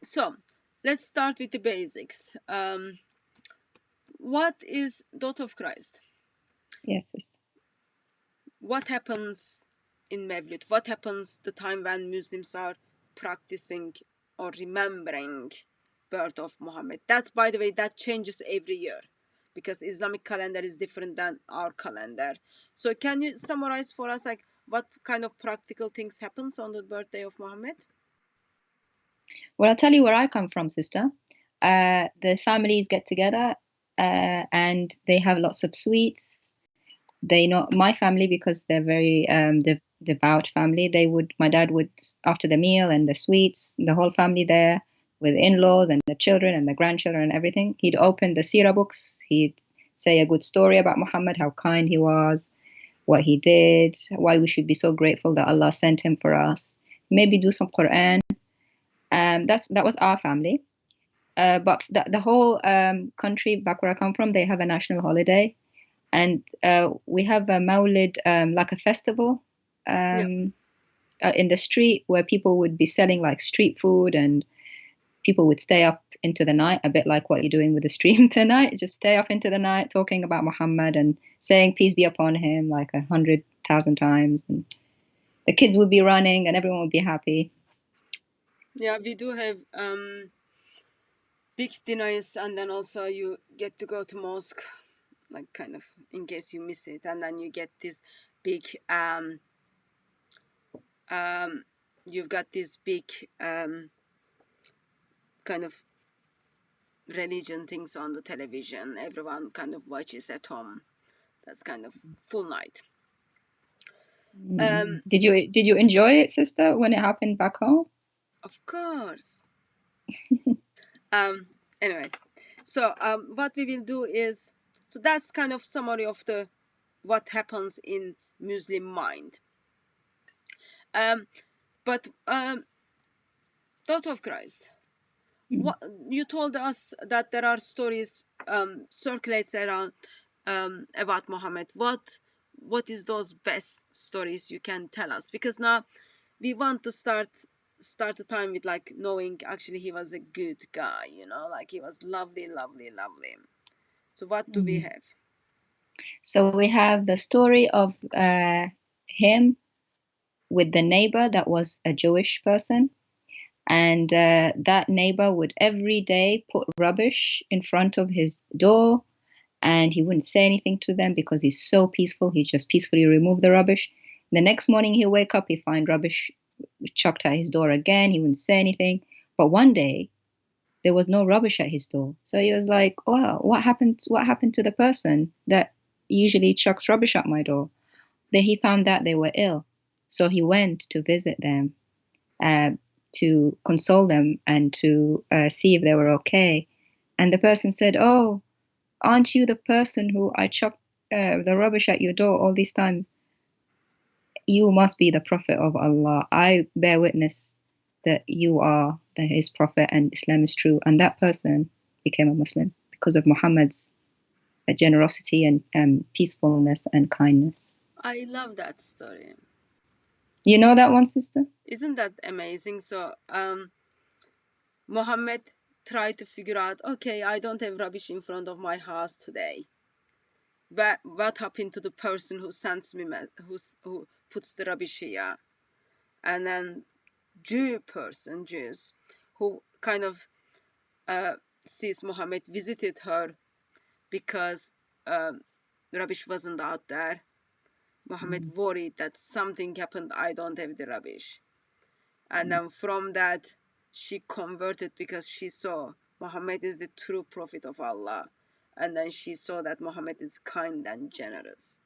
So let's start with the basics. What is Dot of Christ? Yes. What happens in Mevlid? What happens the time when Muslims are practicing or remembering birth of Muhammad? That, by the way, that changes every year because Islamic calendar is different than our calendar. So can you summarize for us like what kind of practical things happens on the birthday of Muhammad? Well, I'll tell you where I come from, sister. The families get together and they have lots of sweets. They know my family because they're very devout family. My dad would, after the meal and the sweets, the whole family there with in-laws and the children and the grandchildren and everything. He'd open the seerah books. He'd say a good story about Muhammad, how kind he was, what he did, why we should be so grateful that Allah sent him for us. Maybe do some Quran. That was our family. But the whole country back where I come from, they have a national holiday, and we have a Mawlid, like a festival, in the street where people would be selling like street food, and people would stay up into the night, a bit like what you're doing with the stream tonight. Just stay up into the night talking about Muhammad and saying peace be upon him like 100,000 times, and the kids would be running and everyone would be happy. Yeah, we do have big dinners, and then also you get to go to mosque, like kind of in case you miss it, and then you get this big you've got this big kind of religion things on the television. Everyone kind of watches at home. That's kind of full night. Did you enjoy it, sister, when it happened back home? Of course. Anyway, so what we will do is, so that's kind of summary of the what happens in Muslim mind. But Thought of Christ. What you told us that there are stories circulates around about Muhammad. What is those best stories you can tell us? Because now we want to start the time with like knowing actually he was a good guy, you know, like he was lovely. So what do we have? So we have the story of him with the neighbor that was a Jewish person. And that neighbor would every day put rubbish in front of his door, and he wouldn't say anything to them because he's so peaceful. He just peacefully removed the rubbish. The next morning he'll wake up, he'll find rubbish chucked at his door again. He wouldn't say anything. But one day there was no rubbish at his door. So he was like, "Well, what happened? What happened to the person that usually chucks rubbish at my door?" Then he found out they were ill. So he went to visit them, to console them and to see if they were okay. And the person said, "Oh, aren't you the person who I chucked the rubbish at your door all these times? You must be the prophet of Allah. I bear witness that you are his prophet and Islam is true." And that person became a Muslim because of Muhammad's generosity and peacefulness and kindness. I love that story. You know that one, sister? Isn't that amazing? So Muhammad tried to figure out, okay, I don't have rubbish in front of my house today. What happened to the person who sends me who puts the rubbish here? And then Jews who kind of sees Muhammad visited her because rubbish wasn't out there. Muhammad worried that something happened, I don't have the rubbish. And then from that, she converted because she saw Muhammad is the true prophet of Allah. And then she saw that Muhammad is kind and generous.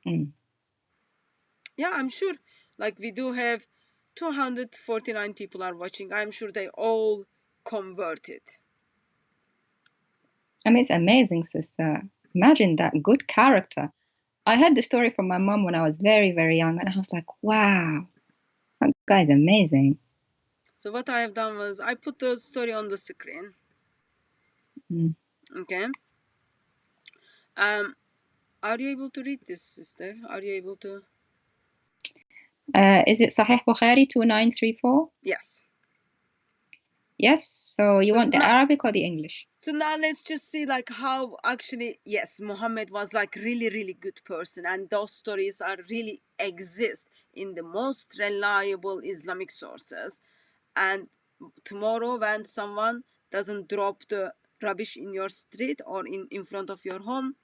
Yeah, I'm sure. Like we do have 249 people are watching. I'm sure they all converted. I mean, it's amazing, sister. Imagine that good character. I heard the story from my mom when I was very, very young, and I was like, wow, that guy's amazing. So what I have done was I put the story on the screen. Okay. Are you able to read this, sister? Are you able to? Is it Sahih Bukhari 2934? Yes. Yes. So you want the Arabic or the English? So now let's just see like how actually, yes, Muhammad was like really, really good person, and those stories are really exist in the most reliable Islamic sources. And tomorrow when someone doesn't drop the rubbish in your street or in front of your home,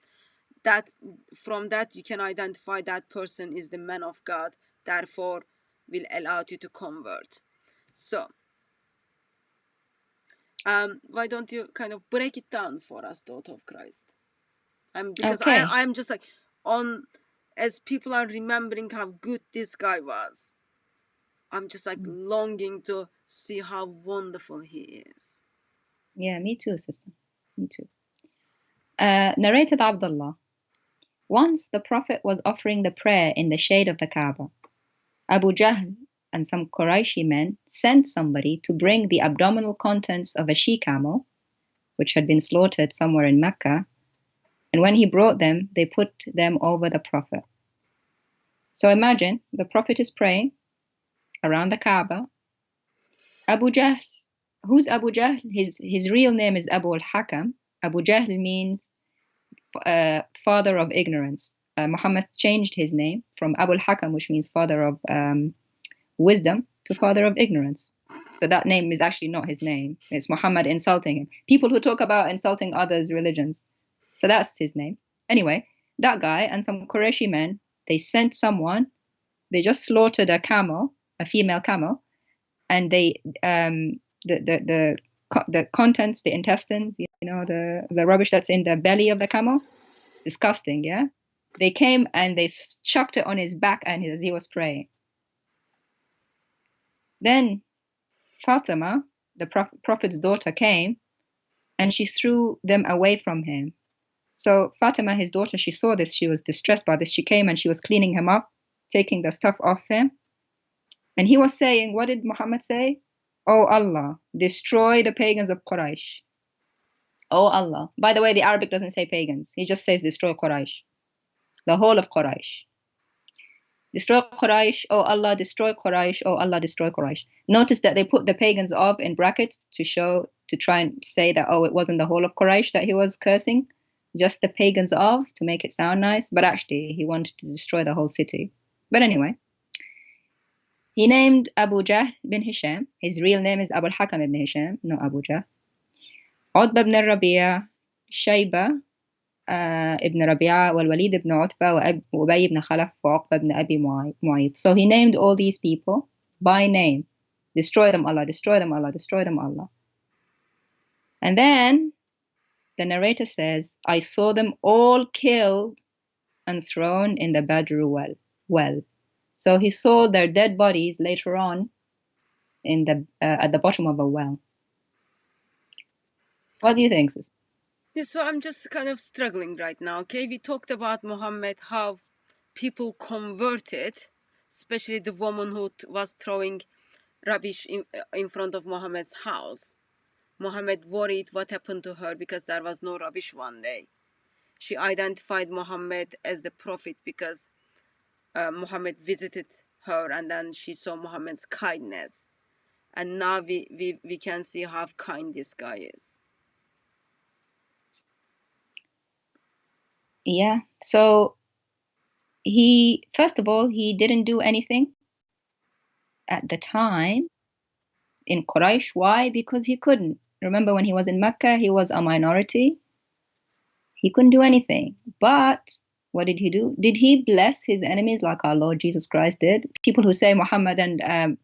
that from that you can identify that person is the man of God, therefore will allow you to convert. So why don't you kind of break it down for us, daughter of Christ? Because Okay. I'm just like on, as people are remembering how good this guy was, I'm just like longing to see how wonderful he is. Yeah, me too, sister. Me too. Narrated Abdullah. Once the Prophet was offering the prayer in the shade of the Kaaba. Abu Jahl and some Qurayshi men sent somebody to bring the abdominal contents of a she-camel, which had been slaughtered somewhere in Mecca, and when he brought them, they put them over the Prophet. So imagine, the Prophet is praying around the Kaaba. Abu Jahl, who's Abu Jahl? His real name is Abu al-Hakam. Abu Jahl means father of ignorance. Muhammad changed his name from Abu al-Hakam, which means father of wisdom, to father of ignorance. So that name is actually not his name. It's Muhammad insulting him. People who talk about insulting others' religions. So that's his name. Anyway, that guy and some Qurayshi men, they sent someone, they just slaughtered a camel, a female camel, and they the contents, the intestines, the rubbish that's in the belly of the camel, it's disgusting, yeah? They came and they chucked it on his back and as he was praying. Then Fatima, the Prophet's daughter, came and she threw them away from him. So Fatima, his daughter, she saw this. She was distressed by this. She came and she was cleaning him up, taking the stuff off him. And he was saying, what did Muhammad say? Oh Allah, destroy the pagans of Quraysh. Oh Allah. By the way, the Arabic doesn't say pagans. He just says destroy Quraysh. The whole of Quraysh. Destroy Quraysh, oh Allah, destroy Quraysh, oh Allah, destroy Quraysh. Notice that they put the pagans of in brackets to try and say that, oh, it wasn't the whole of Quraysh that he was cursing, just the pagans of, to make it sound nice. But actually, he wanted to destroy the whole city. But anyway, he named Abu Jahl bin Hisham. His real name is Abu al-Hakam ibn Hisham, not Abu Jahl. Utbah ibn Rabi'a, Shayba ibn Rabi'a, والوليد ibn Utbah, وأبي ibn Khalaf, وعقبة ibn Abi Mu'ayth. So he named all these people by name. Destroy them, Allah, destroy them, Allah, destroy them, Allah. And then the narrator says, I saw them all killed and thrown in the Badr well. So he saw their dead bodies later on in at the bottom of a well. What do you think, sister? Yeah, so I'm just kind of struggling right now. Okay, we talked about Muhammad, how people converted, especially the woman who was throwing rubbish in front of Muhammad's house. Muhammad worried what happened to her because there was no rubbish one day. She identified Muhammad as the prophet because Muhammad visited her, and then she saw Muhammad's kindness. And now we can see how kind this guy is. Yeah. So first of all, he didn't do anything at the time in Quraysh. Why? Because he couldn't. Remember when he was in Mecca, he was a minority. He couldn't do anything. But what did he do? Did he bless his enemies like our Lord Jesus Christ did? People who say Muhammad and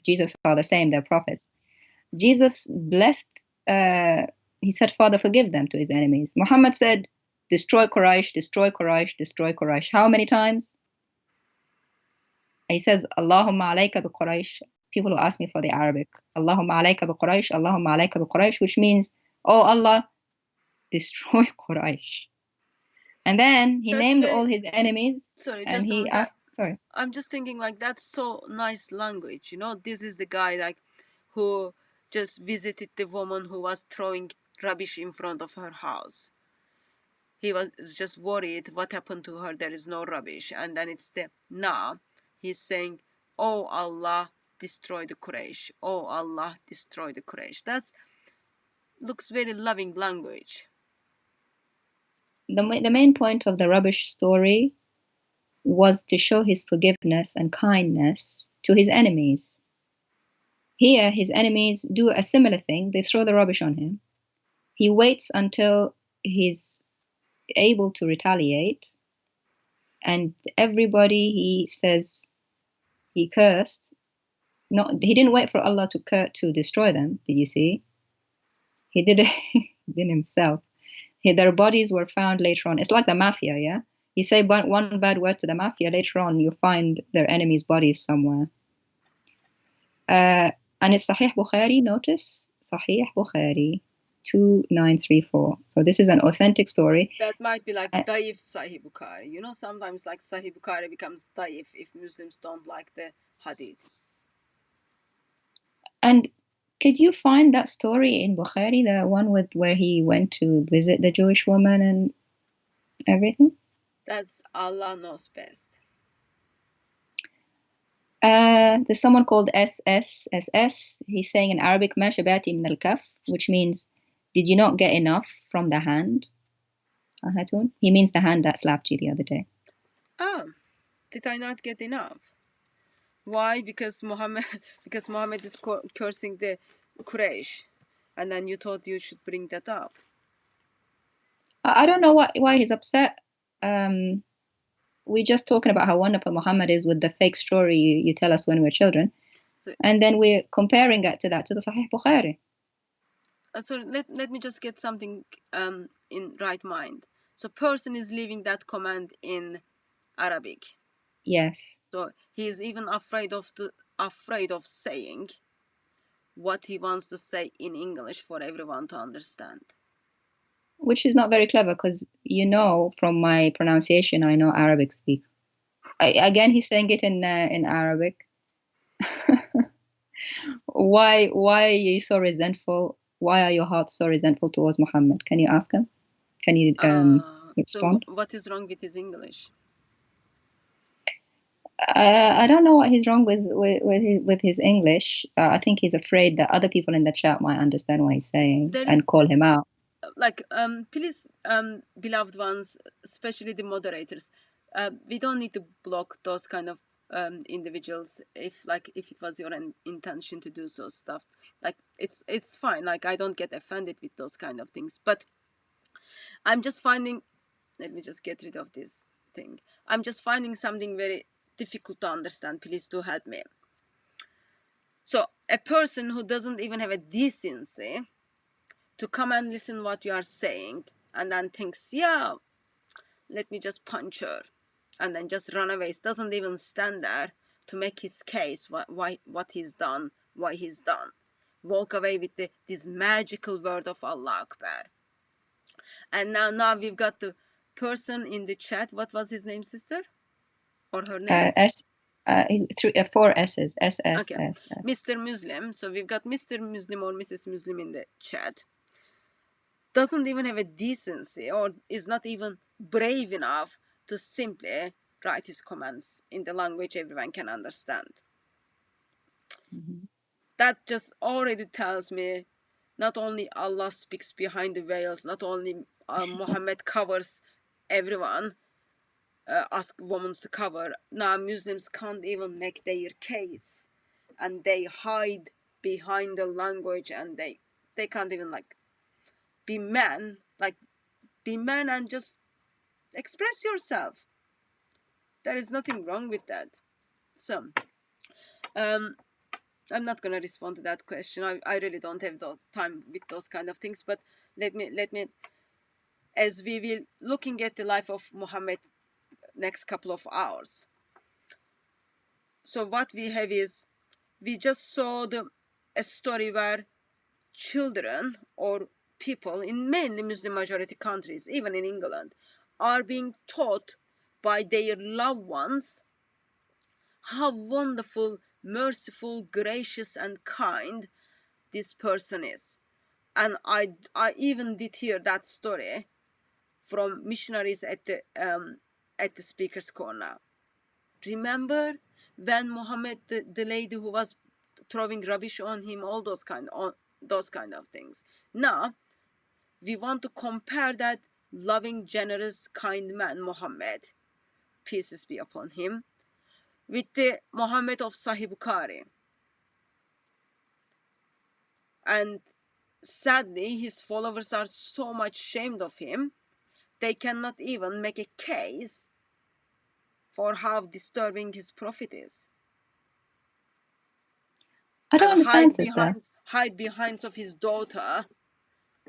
Jesus are the same, they're prophets. Jesus blessed, he said, Father, forgive them to his enemies. Muhammad said, destroy Quraysh, destroy Quraysh, destroy Quraysh. How many times? He says, Allahumma alayka bi Quraysh. People who ask me for the Arabic. Allahumma alayka bi Quraysh, Allahumma alayka bi Quraysh, which means, oh Allah, destroy Quraysh. And then he named all his enemies. Sorry, and he asked, sorry. I'm just thinking like that's so nice language, this is the guy like who just visited the woman who was throwing rubbish in front of her house. He was just worried what happened to her, there is no rubbish. And then now he's saying, oh Allah, destroy the Quraysh. Oh Allah, destroy the Quraysh. That's looks very loving language. The main point of the rubbish story was to show his forgiveness and kindness to his enemies. Here, his enemies do a similar thing. They throw the rubbish on him. He waits until he's able to retaliate, and everybody he says he cursed. He didn't wait for Allah to destroy them. Did you see? He did it himself. Their bodies were found later on. It's like the mafia, yeah? You say one bad word to the mafia, later on you find their enemies' bodies somewhere. And it's Sahih Bukhari, notice? Sahih Bukhari, 2934. So this is an authentic story. That might be like Daif Sahih Bukhari. You know, sometimes like Sahih Bukhari becomes Daif if Muslims don't like the hadith. And could you find that story in Bukhari, the one where he went to visit the Jewish woman and everything? That's Allah knows best. There's someone called SSSS. He's saying in Arabic, "Ma shabati min al-kaf," which means, "Did you not get enough from the hand?" Ahatun. He means the hand that slapped you the other day. Oh, did I not get enough? Why? Because Muhammad is cursing the Quraysh, and then you thought you should bring that up. I don't know why he's upset. We're just talking about how wonderful Muhammad is with the fake story you tell us when we're children, and then we're comparing that to the Sahih Bukhari. So let me just get something in right mind. So person is leaving that command in Arabic. Yes. So he is even afraid of saying what he wants to say in English for everyone to understand. Which is not very clever, because from my pronunciation I know Arabic speak. Again, he's saying it in Arabic. Why are you so resentful? Why are your hearts so resentful towards Muhammad? Can you ask him? Can you respond? So what is wrong with his English? I don't know what he's wrong with his English. I think he's afraid that other people in the chat might understand what he's saying and call him out. Like, please, beloved ones, especially the moderators, we don't need to block those kind of individuals if it was your intention to do so stuff. Like, it's fine. Like, I don't get offended with those kind of things, but I'm just finding, let me just get rid of this thing. I'm just finding something very difficult to understand. Please do help me. So a person who doesn't even have a decency to come and listen what you are saying and then thinks, yeah, let me just punch her, and then just run away, doesn't even stand there to make his case, what he's done, why he's done. Walk away with this magical word of Allah Akbar. And now we've got the person in the chat. What was his name, sister? Or her name? He's 4 S's. SSS. Okay. Mr. Muslim. So we've got Mr. Muslim or Mrs. Muslim in the chat. Doesn't even have a decency, or is not even brave enough to simply write his comments in the language everyone can understand. Mm-hmm. That just already tells me not only Allah speaks behind the veils, not only Muhammad covers everyone, ask women to cover. Now Muslims can't even make their case, and they hide behind the language, and they can't even be man and just express yourself. There is nothing wrong with that. So I'm not gonna respond to that question. I really don't have those time with those kind of things, but let me as we will looking at the life of Muhammad next couple of hours. So what we have is, we just saw a story where children or people in mainly Muslim majority countries, even in England, are being taught by their loved ones how wonderful, merciful, gracious and kind this person is. And I even did hear that story from missionaries at the speaker's corner. Remember when Muhammad, the lady who was throwing rubbish on him, all those kind of things. Now we want to compare that loving, generous, kind man Muhammad, peace be upon him, with the Muhammad of Sahih Bukhari. And sadly, his followers are so much ashamed of him, they cannot even make a case for how disturbing his prophet is. I don't understand, sister. Hide behind of his daughter.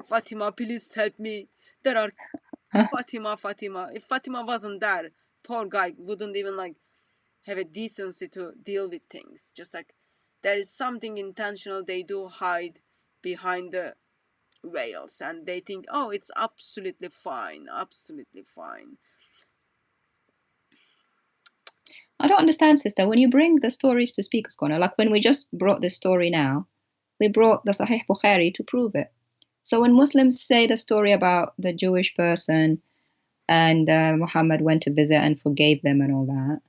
Fatima, please help me. There are Fatima. If Fatima wasn't there, poor guy wouldn't even like have a decency to deal with things. Just like there is something intentional, they do hide behind the veils and they think, oh, it's absolutely fine. I don't understand, sister. When you bring the stories to Speaker's Corner, like when we just brought this story now, we brought the Sahih Bukhari to prove it. So when Muslims say the story about the Jewish person and Muhammad went to visit and forgave them and all that,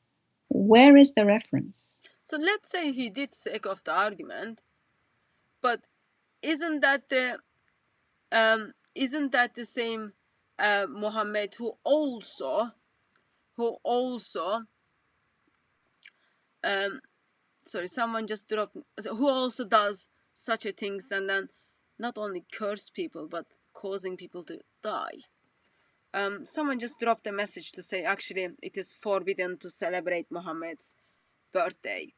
where is the reference? So let's say he did sake of the argument, but isn't that the same Muhammad who also sorry, someone just dropped, who also does such a things and then not only curse people but causing people to die? Someone just dropped a message to say actually it is forbidden to celebrate Muhammad's birthday.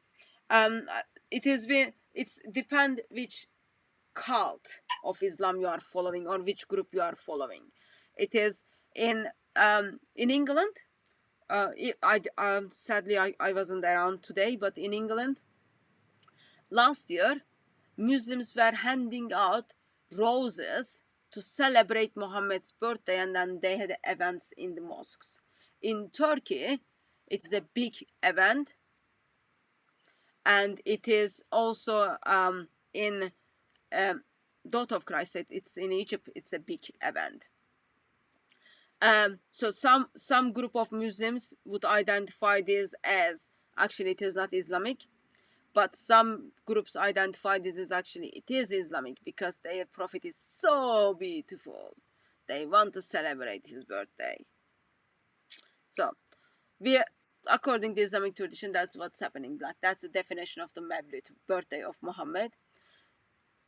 It's depend which cult of Islam you are following or which group you are following. It is in England. Sadly I wasn't around today, but in England last year Muslims were handing out roses to celebrate Muhammad's birthday, and then they had events in the mosques. In Turkey it is a big event, and it is also in Dot of Christ, it's in Egypt, it's a big event. So some group of Muslims would identify this as actually it is not Islamic, but some groups identify this as actually it is Islamic because their prophet is so beautiful. They want to celebrate his birthday. So according to Islamic tradition, that's what's happening. Like that's the definition of the Mawlid, birthday of Muhammad.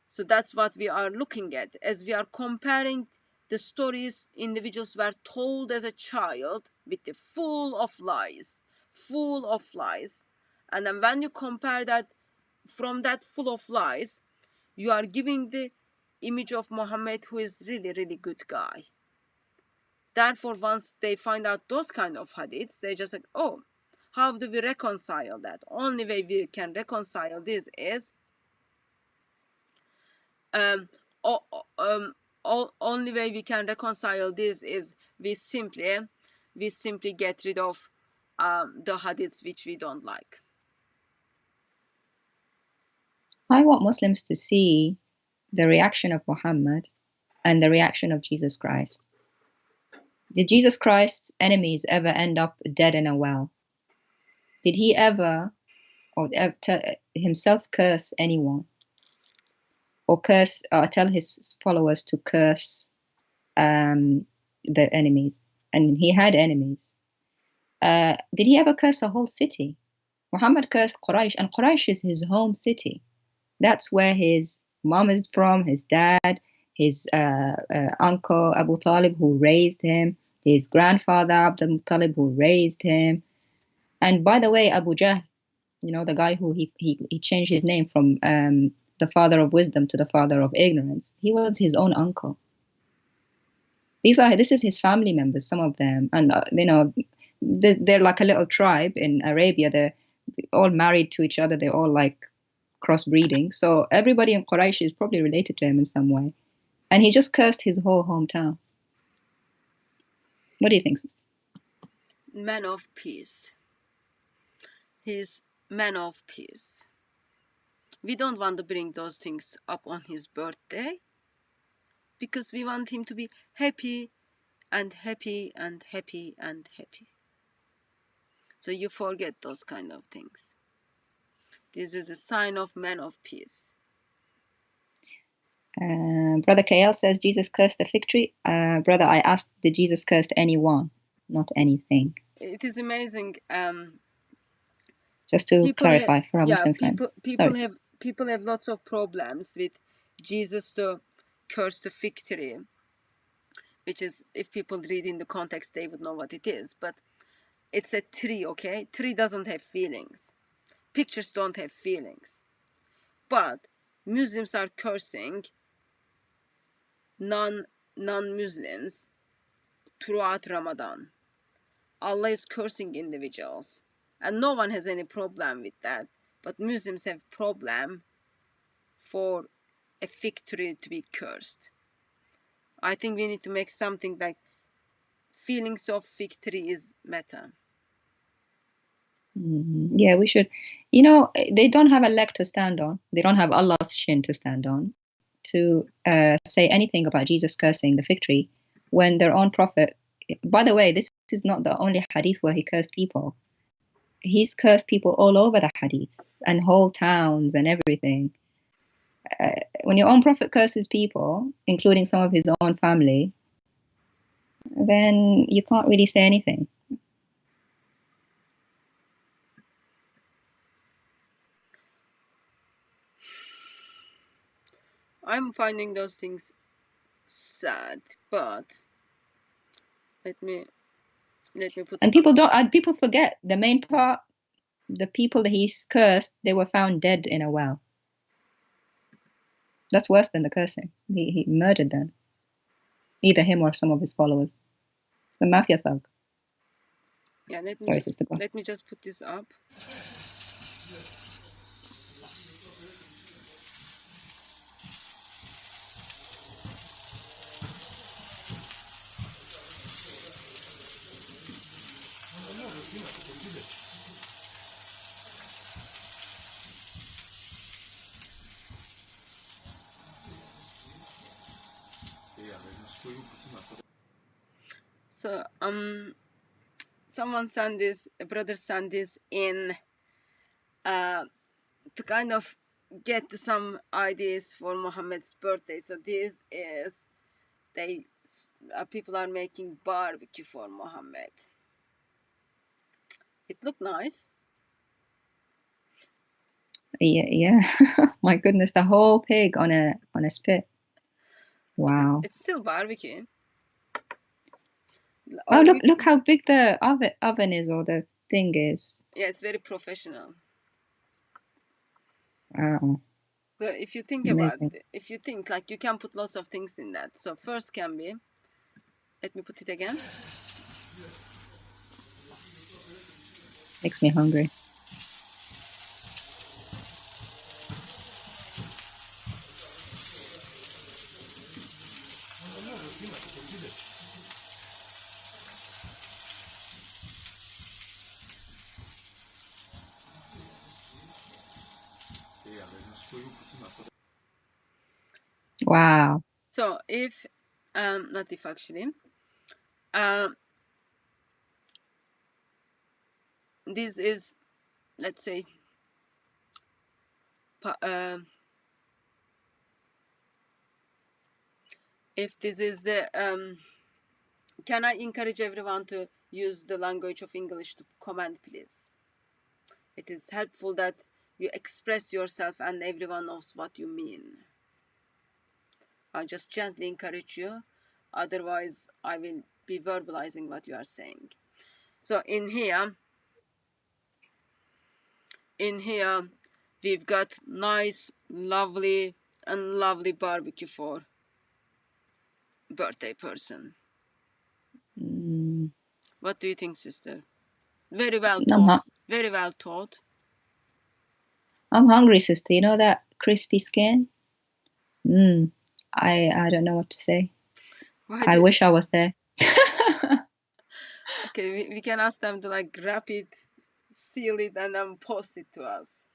So that's what we are looking at as we are comparing the stories individuals were told as a child with the full of lies. And then when you compare that from that full of lies, you are giving the image of Muhammad who is really, really good guy. Therefore, once they find out those kind of hadiths, they just like, oh, how do we reconcile that? Only way we can reconcile this is only way we can reconcile this is we simply get rid of the hadiths which we don't like. I want Muslims to see the reaction of Muhammad and the reaction of Jesus Christ. Did Jesus Christ's enemies ever end up dead in a well? Did he ever or himself curse anyone? Or tell his followers to curse the enemies? And he had enemies. Did he ever curse a whole city? Muhammad cursed Quraysh, and Quraysh is his home city. That's where his mom is from, his dad, his uncle Abu Talib who raised him, his grandfather Abdul Muttalib who raised him. And by the way, Abu Jahl, you know, the guy who he changed his name from the father of wisdom to the father of ignorance, he was his own uncle. This is his family members, some of them, and you know, they're like a little tribe in Arabia. They're all married to each other. They're all like crossbreeding. So everybody in Quraysh is probably related to him in some way. And he just cursed his whole hometown. What do you think, sister? Man of peace. He's man of peace. We don't want to bring those things up on his birthday because we want him to be happy and happy and happy and happy. So you forget those kind of things. This is a sign of man of peace. Brother KL says Jesus cursed the fig tree. Brother, I asked, did Jesus curse anyone, not anything? It is amazing. Just to clarify for our Muslim people friends. people have lots of problems with Jesus to curse the fig tree, which is, if people read in the context, they would know what it is. But it's a tree, okay? Tree doesn't have feelings. Pictures don't have feelings. But Muslims are cursing non-Muslims throughout Ramadan. Allah is cursing individuals, and no one has any problem with that. But Muslims have problem for a fig tree to be cursed. I think we need to make something like feelings of fig tree is meta. Yeah, we should. You know, they don't have a leg to stand on. They don't have Allah's shin to stand on to say anything about Jesus cursing the fig tree when their own prophet. By the way, this is not the only hadith where he cursed people. He's cursed people all over the hadiths and whole towns and everything. When your own prophet curses people, including some of his own family, then you can't really say anything. I'm finding those things sad, but let me put. And people forget the main part. The people that he's cursed, they were found dead in a well. That's worse than the cursing. He murdered them, either him or some of his followers. The mafia thug. Yeah, let me just put this up. So someone sent this, a brother sent this in to kind of get some ideas for Muhammad's birthday. So this is, people are making barbecue for Muhammad. It looked nice. Yeah. My goodness, the whole pig on a spit. Wow. It's still barbecue. Oh, look how big the oven is, or the thing is. Yeah, it's very professional. Wow. So if you think amazing. if you think like, you can put lots of things in that. So first can be, let me put it again. Makes me hungry. Wow. So if, not if actually, this is, let's say, if this is the, can I encourage everyone to use the language of English to comment, please? It is helpful that you express yourself and everyone knows what you mean. I just gently encourage you, otherwise I will be verbalizing what you are saying. So in here we've got nice, lovely barbecue for birthday person. What do you think, sister? Very well taught. Very well taught. I'm hungry, sister. You know that crispy skin? I don't know what to say. I wish I was there. Okay, we can ask them to like wrap it, seal it, and then post it to us.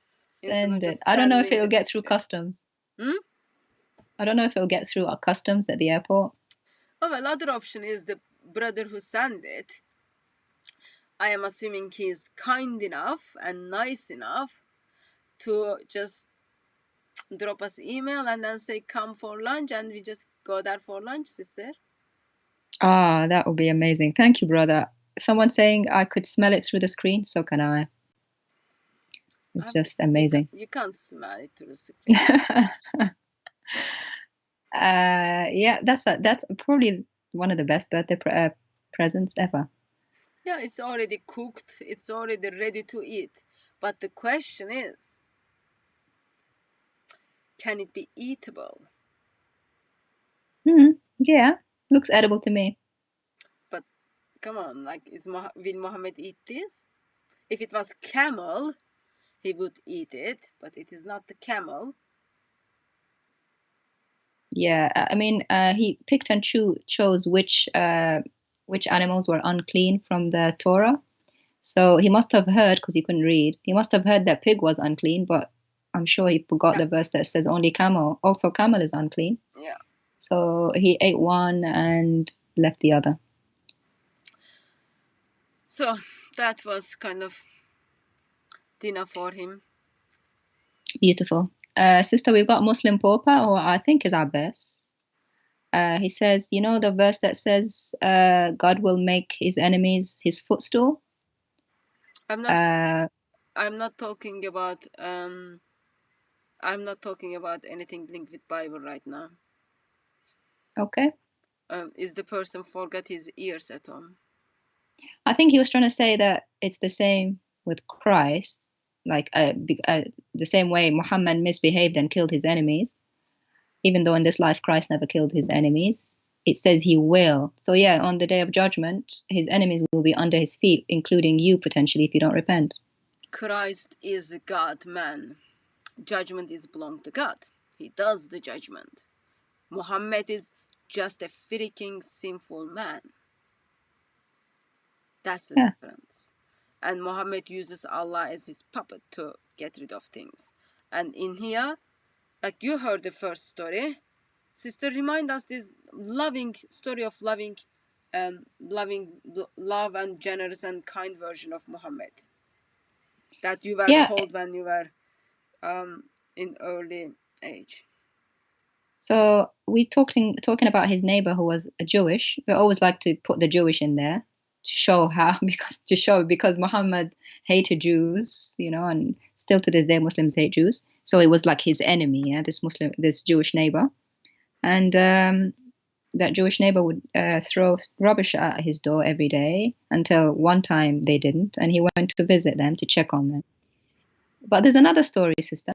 Send it. I don't know if it'll get through customs. I don't know if it'll get through our customs at the airport. Oh, well, other option is the brother who sent it. I am assuming he's kind enough and nice enough to just drop us email and then say come for lunch, and we just go there for lunch, sister. Ah, that would be amazing. Thank you, brother. Someone saying I could smell it through the screen, so can I. It's just amazing. You can't smell it through the screen. Yeah, that's probably one of the best birthday presents ever. Yeah, it's already cooked. It's already ready to eat. But the question is, can it be eatable? Yeah, looks edible to me. But come on, like, will Muhammad eat this? If it was camel, he would eat it, but it is not the camel. Yeah, I mean, he picked and chose which animals were unclean from the Torah. So he must have heard, because he couldn't read, he must have heard that pig was unclean, but I'm sure he forgot the verse that says only camel. Also, camel is unclean. Yeah. So he ate one and left the other. So that was kind of dinner for him. Beautiful. Sister, we've got Muslim Pauper, or I think is our best. He says, you know the verse that says God will make his enemies his footstool? I'm not talking about anything linked with Bible right now. Okay. Is the person forgot his ears at home? I think he was trying to say that it's the same with Christ, like the same way Muhammad misbehaved and killed his enemies, even though in this life Christ never killed his enemies. It says he will. So yeah, on the day of judgment, his enemies will be under his feet, including you potentially if you don't repent. Christ is God, man. Judgment is belong to God. He does the judgment. Muhammad is just a freaking sinful man. That's the difference. And Muhammad uses Allah as his puppet to get rid of things. And in here, like you heard the first story, sister, remind us this loving story of loving love and generous and kind version of Muhammad that you were told when you were in early age. So we talking about his neighbor who was a Jewish. We always like to put the Jewish in there to show how because Muhammad hated Jews, and still to this day Muslims hate Jews. So it was like his enemy, this Jewish neighbor, and that Jewish neighbor would throw rubbish at his door every day until one time they didn't, and he went to visit them to check on them. But there's another story, sister.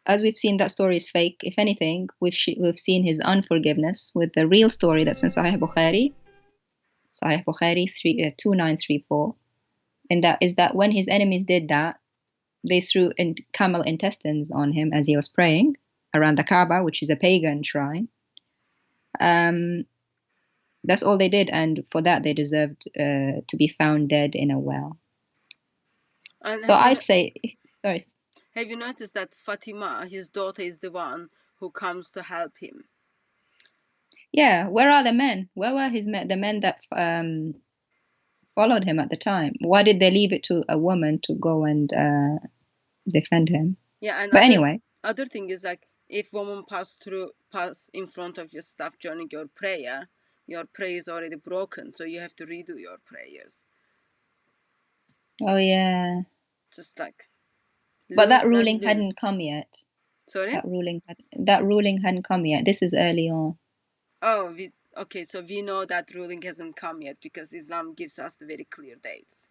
As we've seen, that story is fake. If anything, we've seen his unforgiveness with the real story that's in Sahih Bukhari 2934. And that is that when his enemies did that, they threw camel intestines on him as he was praying around the Kaaba, which is a pagan shrine. That's all they did, and for that they deserved to be found dead in a well. And so I'd say, sorry. Have you noticed that Fatima, his daughter, is the one who comes to help him? Yeah, where are the men? Where were the men that followed him at the time? Why did they leave it to a woman to go and defend him? Yeah, but anyway, other thing is, like, if woman pass in front of your stuff during your prayer is already broken, so you have to redo your prayers. Oh yeah. Just like. But that ruling hadn't come yet. Sorry? That ruling hadn't come yet. This is early on. Oh, okay, so we know that ruling hasn't come yet because Islam gives us the very clear dates.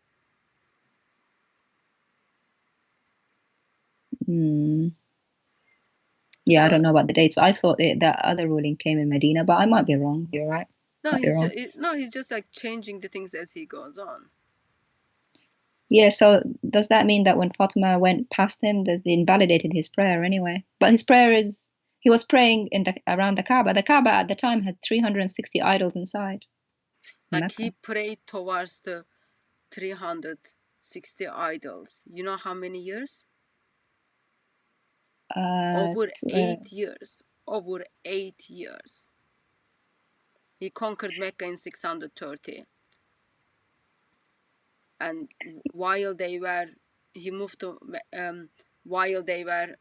Yeah, I don't know about the dates, but I thought that other ruling came in Medina, but I might be wrong. You're right. No, he's just like changing the things as he goes on. Yeah, so does that mean that when Fatima went past him, they invalidated his prayer anyway? But his prayer is, he was praying around the Kaaba. The Kaaba at the time had 360 idols inside. Like he prayed towards the 360 idols. You know how many years? Over 8 years. Over 8 years. He conquered Mecca in 630. and while they were, he moved to, while they were,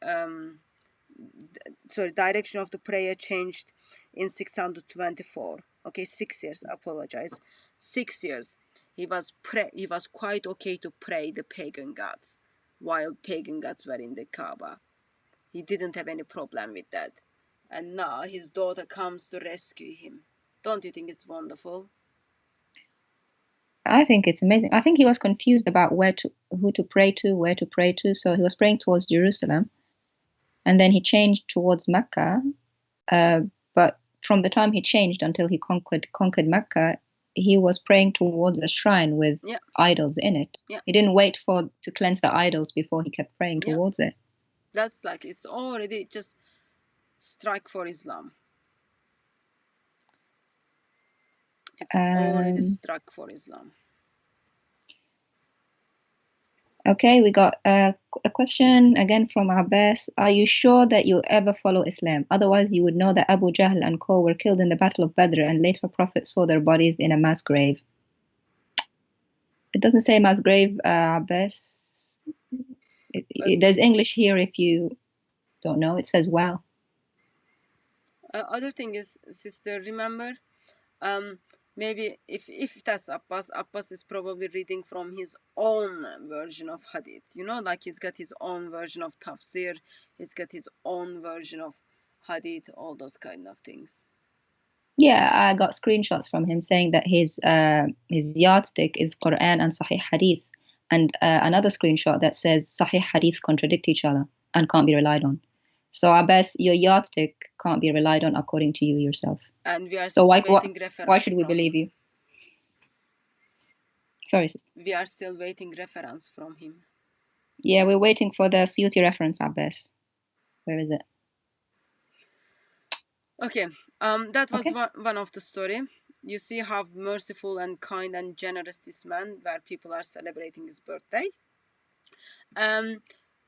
sorry, direction of the prayer changed in 624. Okay, 6 years, I apologize. 6 years. He was quite okay to pray the pagan gods while pagan gods were in the Kaaba. He didn't have any problem with that. And now his daughter comes to rescue him. Don't you think it's wonderful? I think it's amazing. I think he was confused about who to pray to, where to pray to. So he was praying towards Jerusalem, and then he changed towards Mecca. But from the time he changed until he conquered Mecca, he was praying towards a shrine with idols in it. He didn't wait to cleanse the idols before he kept praying towards it. That's like, it's already just strike for Islam. It's already struck for Islam. Okay, we got a question again from Abbas. Are you sure that you'll ever follow Islam? Otherwise, you would know that Abu Jahl and co were killed in the Battle of Badr, and later Prophet saw their bodies in a mass grave. It doesn't say mass grave, Abbas. There's English here if you don't know. It says well. Other thing is, sister, remember, maybe if that's Abbas is probably reading from his own version of hadith, you know, like he's got his own version of tafsir, he's got his own version of hadith, all those kind of things. Yeah, I got screenshots from him saying that his yardstick is Quran and Sahih hadith, and another screenshot that says Sahih hadith contradict each other and can't be relied on. So I bet your yardstick can't be relied on according to you yourself. And we are so why should we from believe you? Sorry, sister. We are still waiting reference from him. Yeah, we're waiting for the Suyuti reference, Abbas. Where is it? Okay, that was one of the story. You see how merciful and kind and generous this man, where people are celebrating his birthday.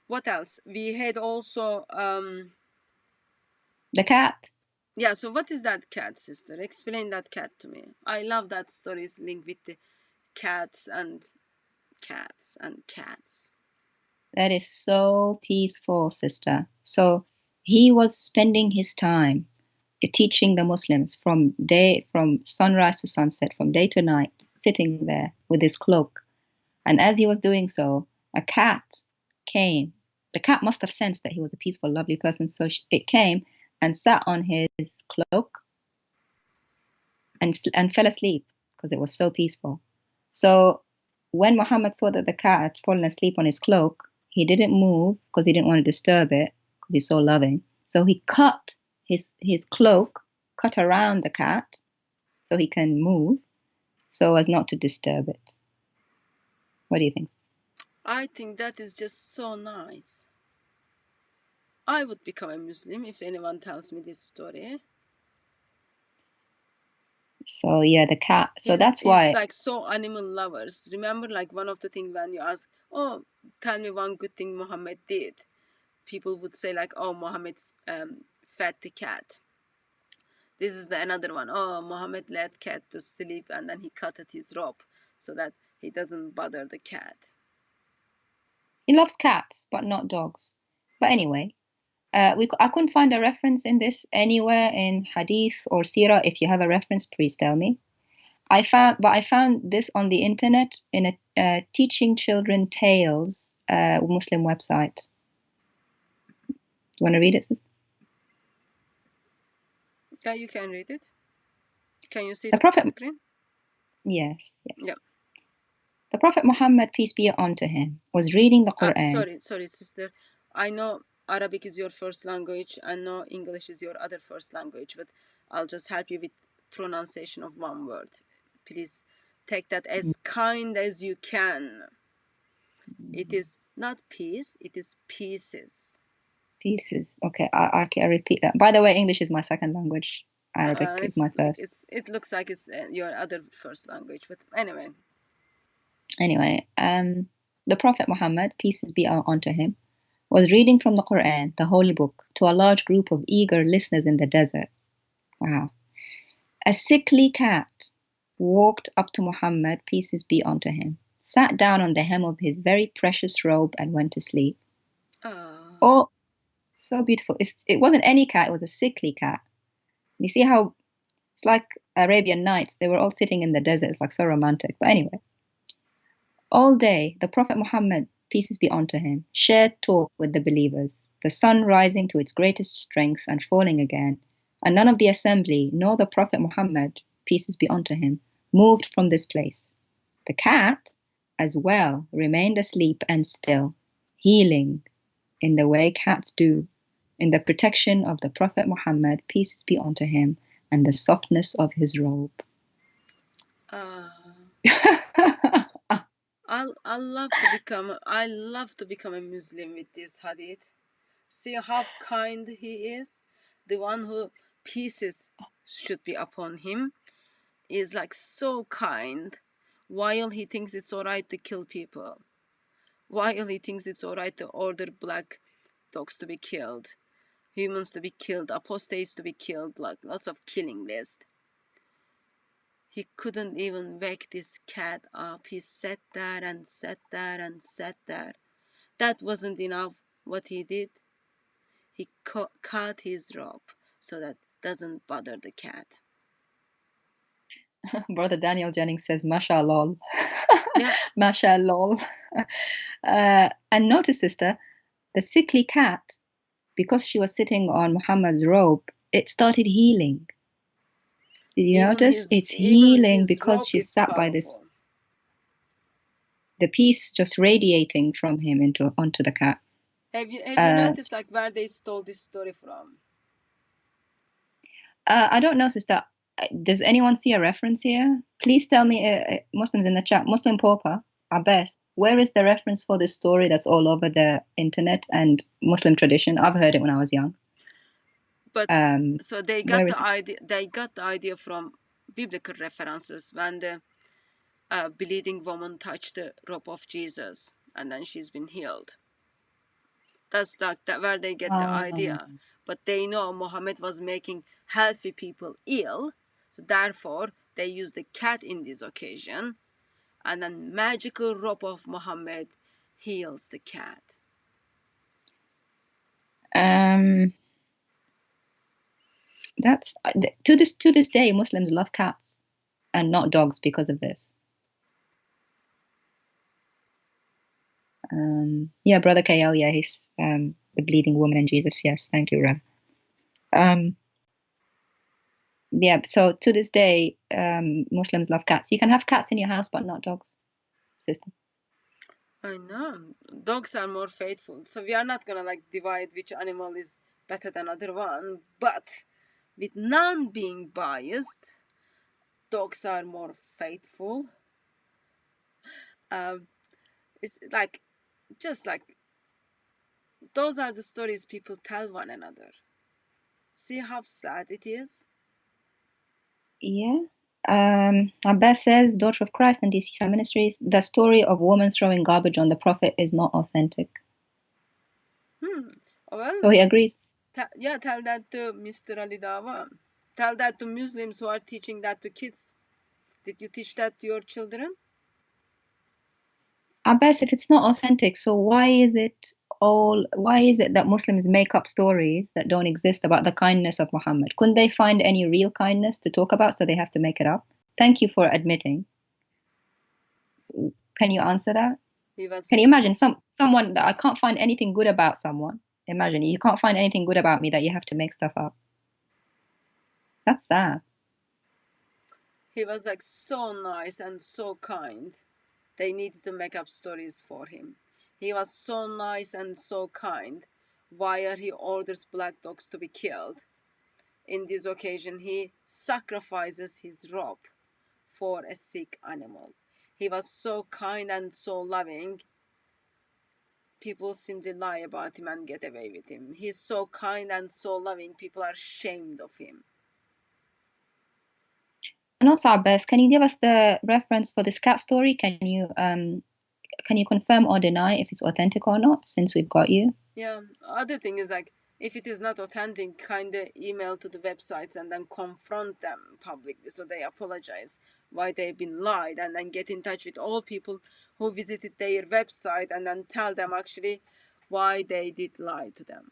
What else? We had also the cat. Yeah, so what is that cat, sister? Explain that cat to me. I love that stories linked with the cats and cats and cats. That is so peaceful, sister. So he was spending his time teaching the Muslims from sunrise to sunset, from day to night, sitting there with his cloak. And as he was doing so, a cat came. The cat must have sensed that he was a peaceful, lovely person, so it came and sat on his cloak and fell asleep because it was so peaceful. So when Muhammad saw that the cat had fallen asleep on his cloak, he didn't move because he didn't want to disturb it because he's so loving. So he cut his cloak, cut around the cat so he can move so as not to disturb it. What do you think? I think that is just so nice. I would become a Muslim if anyone tells me this story. So yeah, the cat. So that's why it's like so animal lovers. Remember, like one of the things when you ask, oh, tell me one good thing Muhammad did, people would say like, oh, Muhammad fed the cat. This is another one. Oh, Muhammad let cat to sleep and then he cut at his rope so that he doesn't bother the cat. He loves cats, but not dogs. But anyway, I couldn't find a reference in this anywhere in Hadith or Sirah. If you have a reference, please tell me. I found this on the internet in a Teaching Children Tales Muslim website. Do you want to read it, sister? Yeah, you can read it. Can you see the Prophet? Screen? Yes. Yep. The Prophet Muhammad, peace be unto him, was reading the Quran. Sorry, sister. I know Arabic is your first language. I know English is your other first language, but I'll just help you with pronunciation of one word. Please take that as kind as you can. It is not peace, it is pieces. Pieces. Okay, I can repeat that. By the way, English is my second language. Arabic is my first. It looks like it's your other first language, but anyway. Anyway, the Prophet Muhammad, peace be unto him, was reading from the Quran, the holy book, to a large group of eager listeners in the desert. Wow. A sickly cat walked up to Muhammad, peace be unto him, sat down on the hem of his very precious robe, and went to sleep. Oh. Oh, so beautiful. It wasn't any cat, it was a sickly cat. You see how it's like Arabian Nights. They were all sitting in the desert. It's like so romantic. But anyway, all day, the Prophet Muhammad, peace be unto him, shared talk with the believers, the sun rising to its greatest strength and falling again, and none of the assembly, nor the Prophet Muhammad, peace be unto him, moved from this place. The cat, as well, remained asleep and still, healing in the way cats do, in the protection of the Prophet Muhammad, peace be unto him, and the softness of his robe. I love to become a Muslim with this hadith. See how kind he is. The one who pieces should be upon him is like so kind, while he thinks it's alright to kill people, while he thinks it's alright to order black dogs to be killed, humans to be killed, apostates to be killed, like lots of killing list. He couldn't even wake this cat up. He sat there and sat there and sat there. That wasn't enough. What he did, he cut his rope so that doesn't bother the cat. Brother Daniel Jennings says, Mashallah. Yeah. Mashallah. And notice, sister, the sickly cat, because she was sitting on Muhammad's robe, it started healing. Did you notice? It's healing because she sat by this. The peace just radiating from him onto the cat. Have you noticed like where they stole this story from? I don't know, sister. Does anyone see a reference here? Please tell me, Muslims in the chat, Muslim Pauper, Abbas, where is the reference for this story that's all over the internet and Muslim tradition? I've heard it when I was young. But so they got the idea. They got the idea from biblical references when the bleeding woman touched the robe of Jesus, and then she's been healed. That's like where they get the idea. But they know Muhammad was making healthy people ill, so therefore they used the cat in this occasion, and then magical robe of Muhammad heals the cat. That's to this day, Muslims love cats and not dogs because of this. Yeah, Brother Kayal, yeah, he's the bleeding woman in Jesus. Yes, thank you, Ra. Yeah, so to this day, Muslims love cats. You can have cats in your house, but not dogs, sister. I know. Dogs are more faithful. So we are not gonna like divide which animal is better than other one, but with none being biased, dogs are more faithful. It's like, just like, those are the stories people tell one another. See how sad it is? Yeah. Abbas says, Daughter of Christ and DCCI Ministries, the story of woman throwing garbage on the Prophet is not authentic. Well, so he agrees. Tell that to Mr. Ali Dava. Tell that to Muslims who are teaching that to kids. Did you teach that to your children? Abbas, if it's not authentic, so why is it that Muslims make up stories that don't exist about the kindness of Muhammad? Couldn't they find any real kindness to talk about, so they have to make it up? Thank you for admitting. Can you answer that? Can you imagine someone that I can't find anything good about someone? Imagine you can't find anything good about me that you have to make stuff up. That's sad. He was like so nice and so kind. They needed to make up stories for him. He was so nice and so kind. While he orders black dogs to be killed, in this occasion he sacrifices his robe for a sick animal. He was so kind and so loving. People seem to lie about him and get away with him. He's so kind and so loving. People are ashamed of him. And also, Abbas, can you give us the reference for this cat story? Can you confirm or deny if it's authentic or not, since we've got you? Yeah. Other thing is like, if it is not authentic, kind of email to the websites and then confront them publicly so they apologize why they've been lied, and then get in touch with all people who visited their website and then tell them actually why they did lie to them.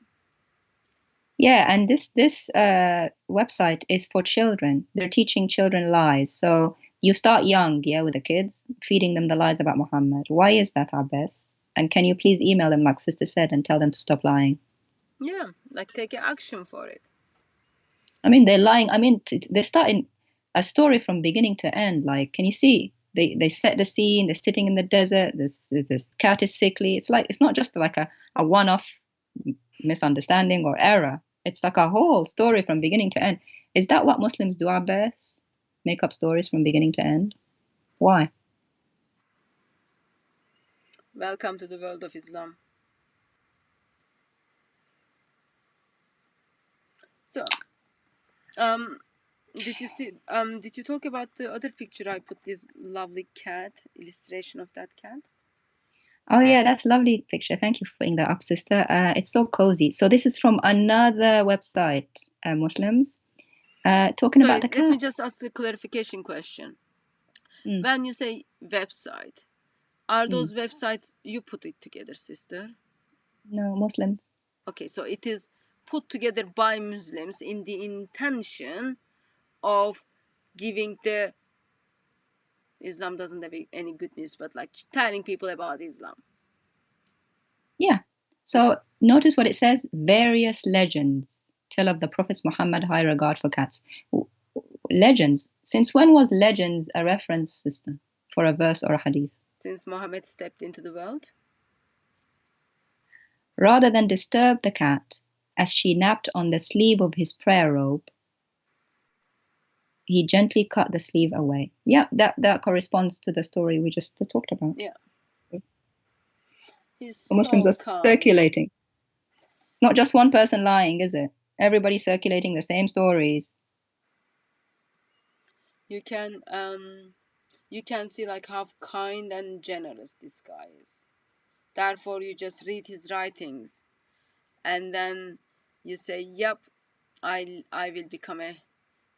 Yeah, and this website is for children. They're teaching children lies. So you start young, yeah, with the kids, feeding them the lies about Muhammad. Why is that, Abbas? And can you please email them, like Sister said, and tell them to stop lying? Yeah, like take action for it. I mean, they're lying. I mean, they're starting a story from beginning to end. Like, can you see? They set the scene. They're sitting in the desert. This cat is sickly. It's like, it's not just like a one-off misunderstanding or error. It's like a whole story from beginning to end. Is that what Muslims do, our best? Make up stories from beginning to end? Why? Welcome to the world of Islam. So, did you see? Did you talk about the other picture I put? This lovely cat illustration of that cat. Oh yeah, that's a lovely picture. Thank you for putting that up, sister. It's so cozy. So this is from another website, Muslims, talking about the cat. Let me just ask the clarification question. When you say website, are those websites you put it together, sister? No, Muslims. Okay, so it is put together by Muslims in the intention of giving the Islam doesn't have any good news, but like telling people about Islam. Yeah. So notice what it says: various legends tell of the Prophet Muhammad high regard for cats. Legends. Since when was legends a reference system for a verse or a hadith? Since Muhammad stepped into the world. Rather than disturb the cat as she napped on the sleeve of his prayer robe, he gently cut the sleeve away. Yeah, that corresponds to the story we just talked about. Yeah. The Muslims are circulating. It's not just one person lying, is it? Everybody's circulating the same stories. You can see like how kind and generous this guy is. Therefore, you just read his writings, and then you say, "Yep, I will become a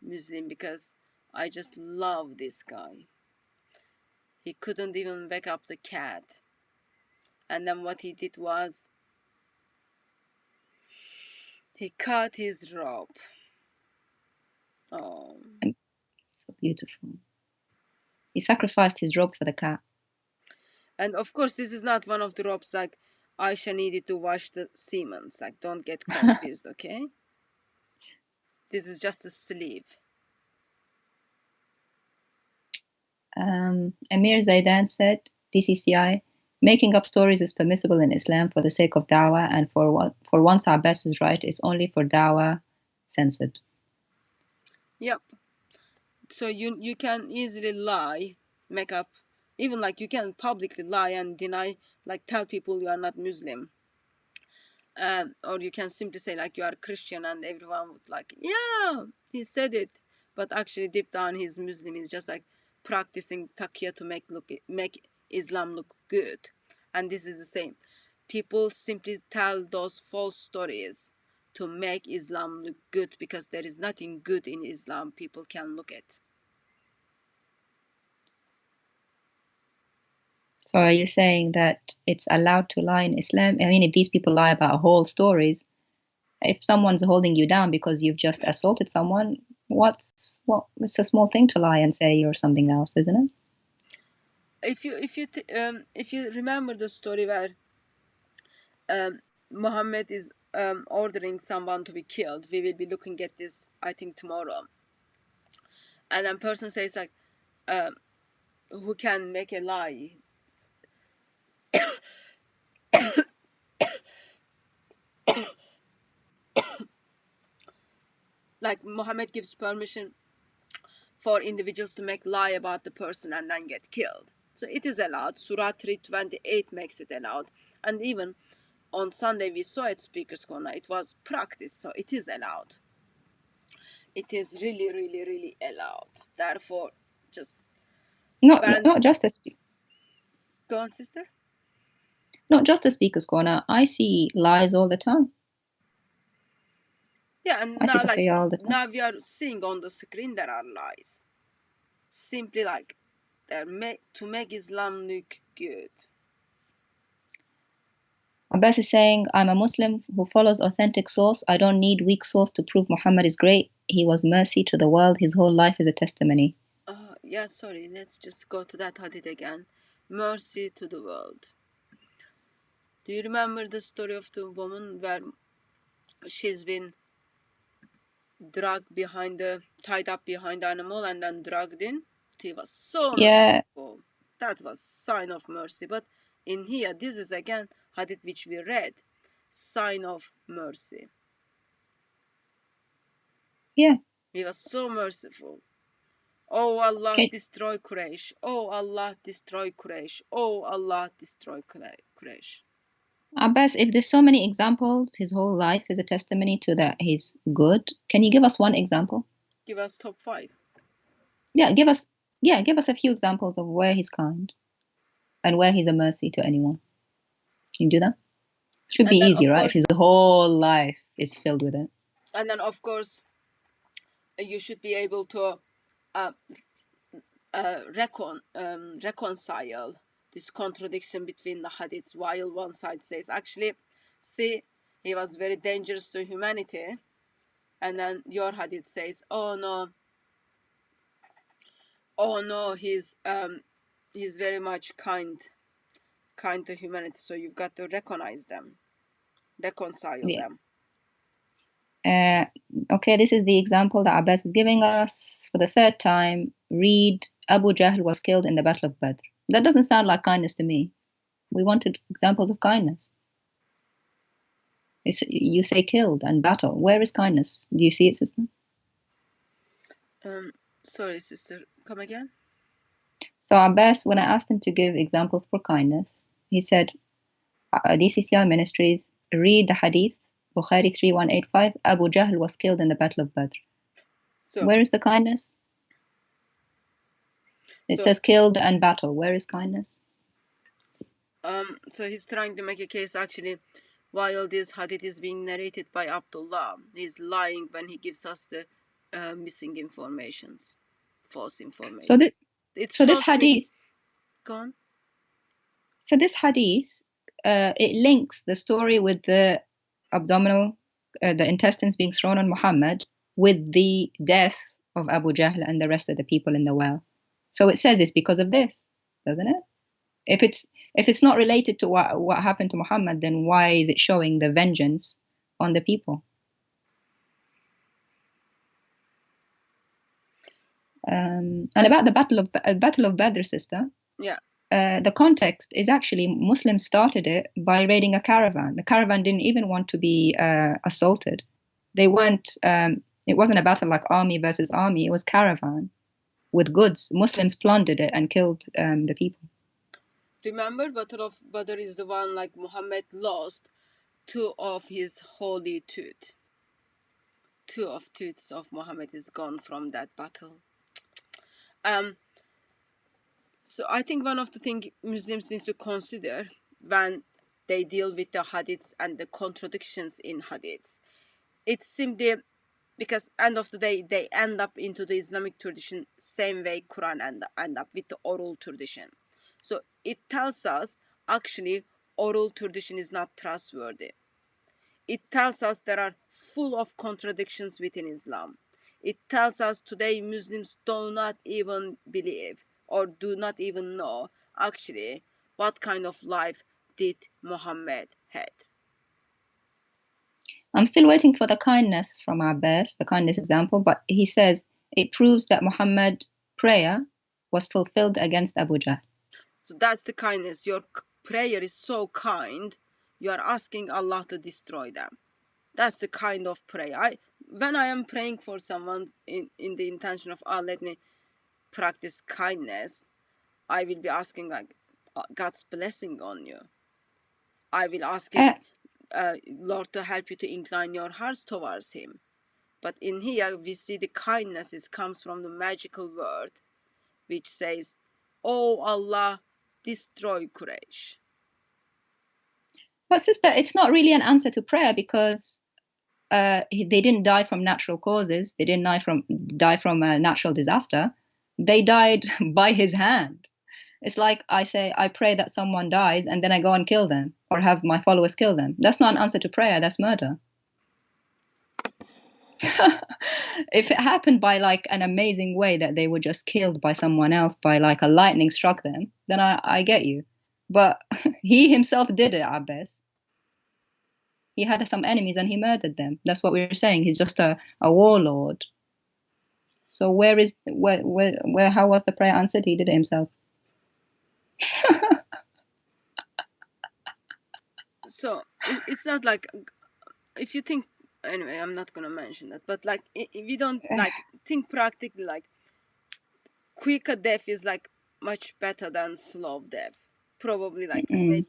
Muslim because I just love this guy. He couldn't even wake up the cat, and then what he did was he cut his rope." Oh, so beautiful. He sacrificed his robe for the cat. And of course, this is not one of the ropes like Aisha needed to wash the Siemens. Like, don't get confused, okay? This is just a sleeve. Amir Zaidan said, DCCI, making up stories is permissible in Islam for the sake of dawah, and for once our best is right, it's only for dawah censored. Yep. So you can easily lie, make up, even like you can publicly lie and deny, like tell people you are not Muslim. Or you can simply say like you are Christian and everyone would like, yeah, he said it. But actually deep down he's Muslim. He's just like practicing taqiyya to make Islam look good. And this is the same. People simply tell those false stories to make Islam look good because there is nothing good in Islam people can look at. So are you saying that it's allowed to lie in Islam? I mean, if these people lie about whole stories, if someone's holding you down because you've just assaulted someone, it's a small thing to lie and say you're something else, isn't it? If you remember the story where Muhammad is ordering someone to be killed, we will be looking at this I think tomorrow. And then person says like, who can make a lie? Like Muhammad gives permission for individuals to make lie about the person and then get killed. So it is allowed. Surah 328 makes it allowed. And even on Sunday we saw at Speaker's Corner, it was practiced, so it is allowed. It is really, really, really allowed. Therefore, just... Not just a... Go on, sister. Not just the Speaker's Corner. I see lies all the time. Yeah, and now we are seeing on the screen there are lies. Simply like to make Islam look Good. Abbas is saying, I'm a Muslim who follows authentic source. I don't need weak source to prove Muhammad is great. He was mercy to the world. His whole life is a testimony. Yeah, sorry. Let's just go to that hadith again. Mercy to the world. Do you remember the story of the woman where she's been tied up behind the animal and then dragged in? He was so merciful. That was sign of mercy. But in here, this is again hadith which we read. Sign of mercy. Yeah. He was so merciful. Oh Allah, destroy Quraysh. Oh Allah, destroy Quraysh. Oh Allah, destroy Quraysh. Abbas, if there's so many examples, his whole life is a testimony to that he's good. Can you give us one example? Give us top 5. Give us a few examples of where he's kind and where he's a mercy to anyone. Can you do that? Should be easy, right? If his whole life is filled with it. And then, of course, you should be able to reconcile this contradiction between the hadiths, while one side says, actually, see, he was very dangerous to humanity, and then your hadith says, oh no, he's very much kind to humanity. So you've got to reconcile them. Okay, this is the example that Abbas is giving us for the third time. Read, Abu Jahl was killed in the Battle of Badr. That doesn't sound like kindness to me. We wanted examples of kindness. You say killed and battle. Where is kindness? Do you see it, sister? Sorry, sister. Come again? So Abbas, when I asked him to give examples for kindness, he said, DCCI Ministries, read the hadith, Bukhari 3185, Abu Jahl was killed in the Battle of Badr. So, where is the kindness? It says killed and battle. Where is kindness? So he's trying to make a case, actually, while this hadith is being narrated by Abdullah, he's lying when he gives us the missing informations, false information. So this hadith, go on. So this hadith, it links the story with the abdominal, the intestines being thrown on Muhammad, with the death of Abu Jahl and the rest of the people in the well. So it says it's because of this, doesn't it? If it's not related to what happened to Muhammad, then why is it showing the vengeance on the people? And about the Battle of Badr, sister. Yeah. The context is actually Muslims started it by raiding a caravan. The caravan didn't even want to be assaulted. They weren't. It wasn't a battle like army versus army. It was caravan with goods. Muslims plundered it and killed the people. Remember, Battle of Badr is the one like Muhammad lost 2 of his holy tooth. 2 of tooths of Muhammad is gone from that battle. So I think one of the things Muslims need to consider when they deal with the hadiths and the contradictions in hadiths, it's simply because end of the day they end up into the Islamic tradition same way Quran end up with the oral tradition. So it tells us actually oral tradition is not trustworthy. It tells us there are full of contradictions within Islam. It tells us today Muslims do not even believe or do not even know actually what kind of life did Muhammad had. I'm still waiting for the kindness from Abbas, the kindness example, but he says it proves that Muhammad's prayer was fulfilled against Abu Jahl. So that's the kindness. Your prayer is so kind, you are asking Allah to destroy them. That's the kind of prayer. When I am praying for someone in the intention of, let me practice kindness, I will be asking like God's blessing on you. I will ask him, Lord, to help you to incline your hearts towards him. But in here, we see the kindness comes from the magical word, which says, oh Allah, destroy Quraysh. But sister, it's not really an answer to prayer because they didn't die from natural causes. They didn't die from a natural disaster. They died by his hand. It's like I pray that someone dies and then I go and kill them or have my followers kill them. That's not an answer to prayer, that's murder. If it happened by like an amazing way that they were just killed by someone else, by like a lightning struck them, then I get you. But he himself did it, Abbas. He had some enemies and he murdered them. That's what we were saying. He's just a warlord. So where how was the prayer answered? He did it himself. So it's not like, if you think, anyway, I'm not gonna mention that, but like if we don't like think practically, like quicker death is like much better than slow death. Probably like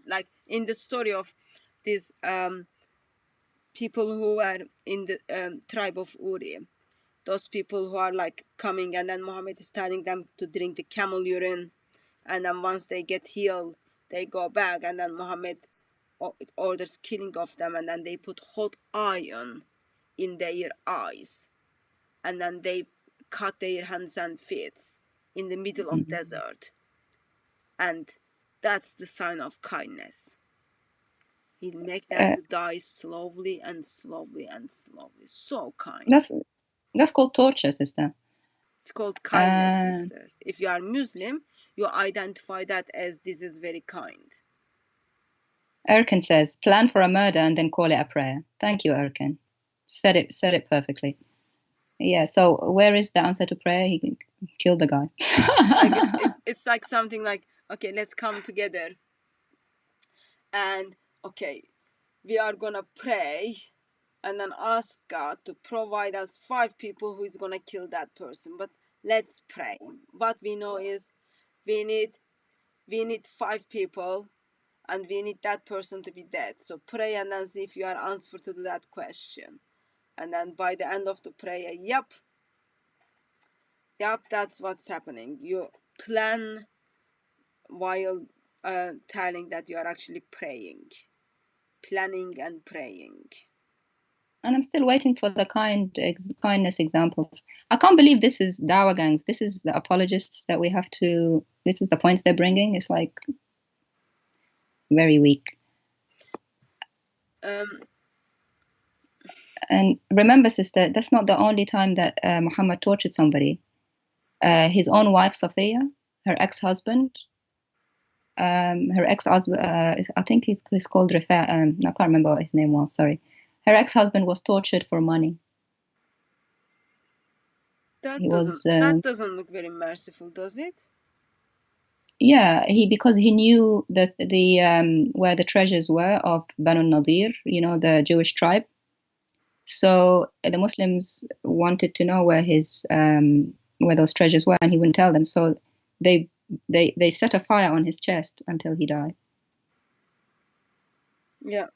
like in the story of these people who are in the tribe of Uri, those people who are like coming, and then Muhammad is telling them to drink the camel urine, and then once they get healed, they go back, and then Muhammad orders killing of them, and then they put hot iron in their eyes, and then they cut their hands and feet in the middle of desert, and that's the sign of kindness. He make them to die slowly and slowly and slowly. So kind. That's called torture, sister. It's called kindness, sister. If you are Muslim, you identify that as this is very kind. Erkan says, plan for a murder and then call it a prayer. Thank you, Erkan. Said it perfectly. Yeah, so where is the answer to prayer? He killed the guy. Like it's like something like, okay, let's come together and, okay, we are gonna pray and then ask God to provide us 5 people who is gonna kill that person. But let's pray. What we know is we need 5 people, and we need that person to be dead. So pray and then see if you are answered to that question. And then by the end of the prayer, yep, that's what's happening. You plan while telling that you are actually praying, planning and praying. And I'm still waiting for the kindness examples. I can't believe this is Dawa gangs. This is the apologists that we have to. This is the points they're bringing. It's like very weak. And remember, sister, that's not the only time that Muhammad tortured somebody. His own wife, Safiya, her ex-husband. I think he's called Rifa. I can't remember what his name was. Sorry. Her ex-husband was tortured for money. That doesn't look very merciful, does it? Yeah, because he knew that where the treasures were of Banu Nadir, the Jewish tribe. So the Muslims wanted to know where those treasures were, and he wouldn't tell them. So they set a fire on his chest until he died. Yeah,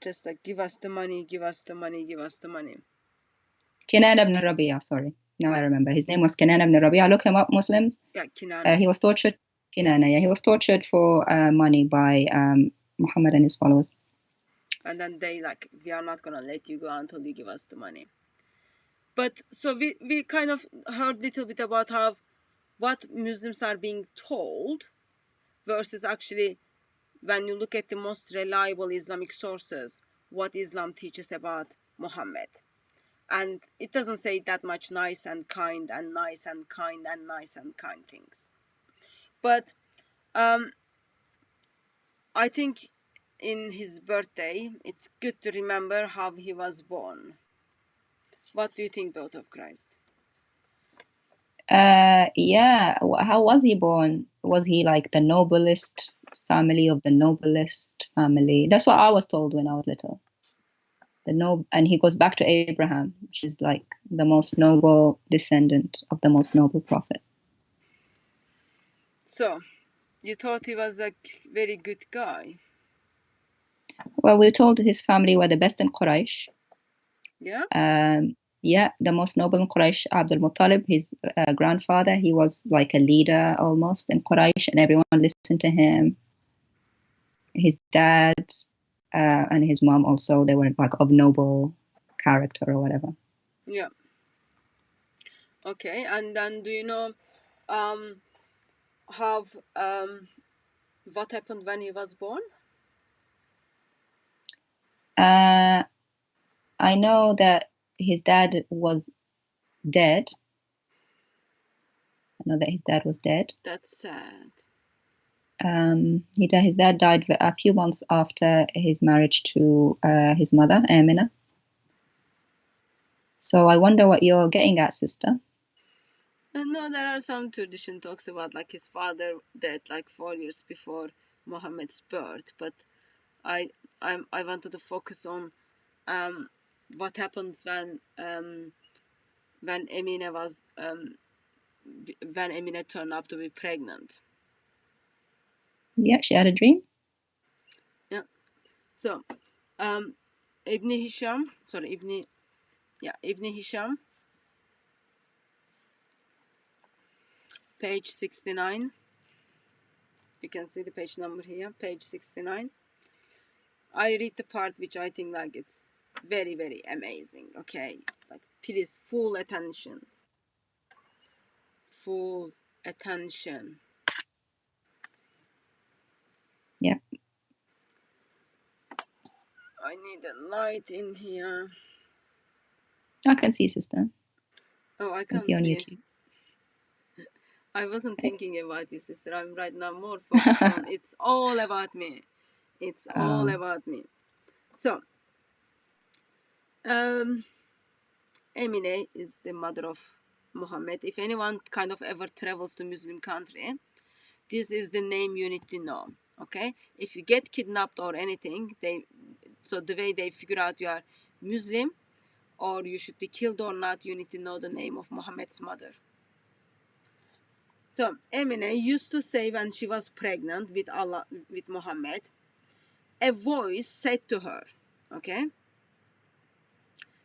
just like, give us the money, give us the money, give us the money. Kinan ibn Rabi'a, sorry. Now I remember. His name was Kinan ibn Rabi'a. Look him up, Muslims. Yeah, Kinan. He was tortured. Kinana, yeah. He was tortured for money by Muhammad and his followers. And then they like, we are not going to let you go until you give us the money. But so we kind of heard a little bit about what Muslims are being told versus actually, when you look at the most reliable Islamic sources, what Islam teaches about Muhammad. And it doesn't say that much nice and kind and nice and kind and nice and kind things. But I think in his birthday, it's good to remember how he was born. What do you think, daughter of Christ? Yeah. How was he born? Was he like the noblest family of the noblest family? That's what I was told when I was little. And he goes back to Abraham, which is like the most noble descendant of the most noble prophet. So, you thought he was a very good guy? Well, we're told his family were the best in Quraysh. Yeah? Yeah, the most noble in Quraysh, Abdul Muttalib, his grandfather, he was like a leader almost in Quraysh, and everyone listened to him. His dad and his mom also, they were like of noble character or whatever. Yeah. Okay, and then do you know have what happened when he was born? I know that his dad was dead. I know that his dad was dead. That's sad. His dad died a few months after his marriage to his mother, Amina. So I wonder what you're getting at, sister. No, there are some tradition talks about like his father died like 4 years before Muhammad's birth, but I wanted to focus on what happens when Amina was when Amina turned up to be pregnant. Yeah, she had a dream. Yeah. So, Ibn Hisham, Ibn Hisham, page 69. You can see the page number here, page 69. I read the part which I think like it's very, very amazing. Okay, like please, full attention. Full attention. Yeah. I need a light in here. I can see, sister. Oh, I I can can't see on see. YouTube. I wasn't thinking about you, sister. I'm right now more focused on it's all about me. It's all about me. So, Emine is the mother of Muhammad. If anyone kind of ever travels to Muslim country, this is the name you need to know. Okay, if you get kidnapped or anything, so the way they figure out you are Muslim or you should be killed or not, you need to know the name of Muhammad's mother. So Emine used to say when she was pregnant with Muhammad, a voice said to her, okay,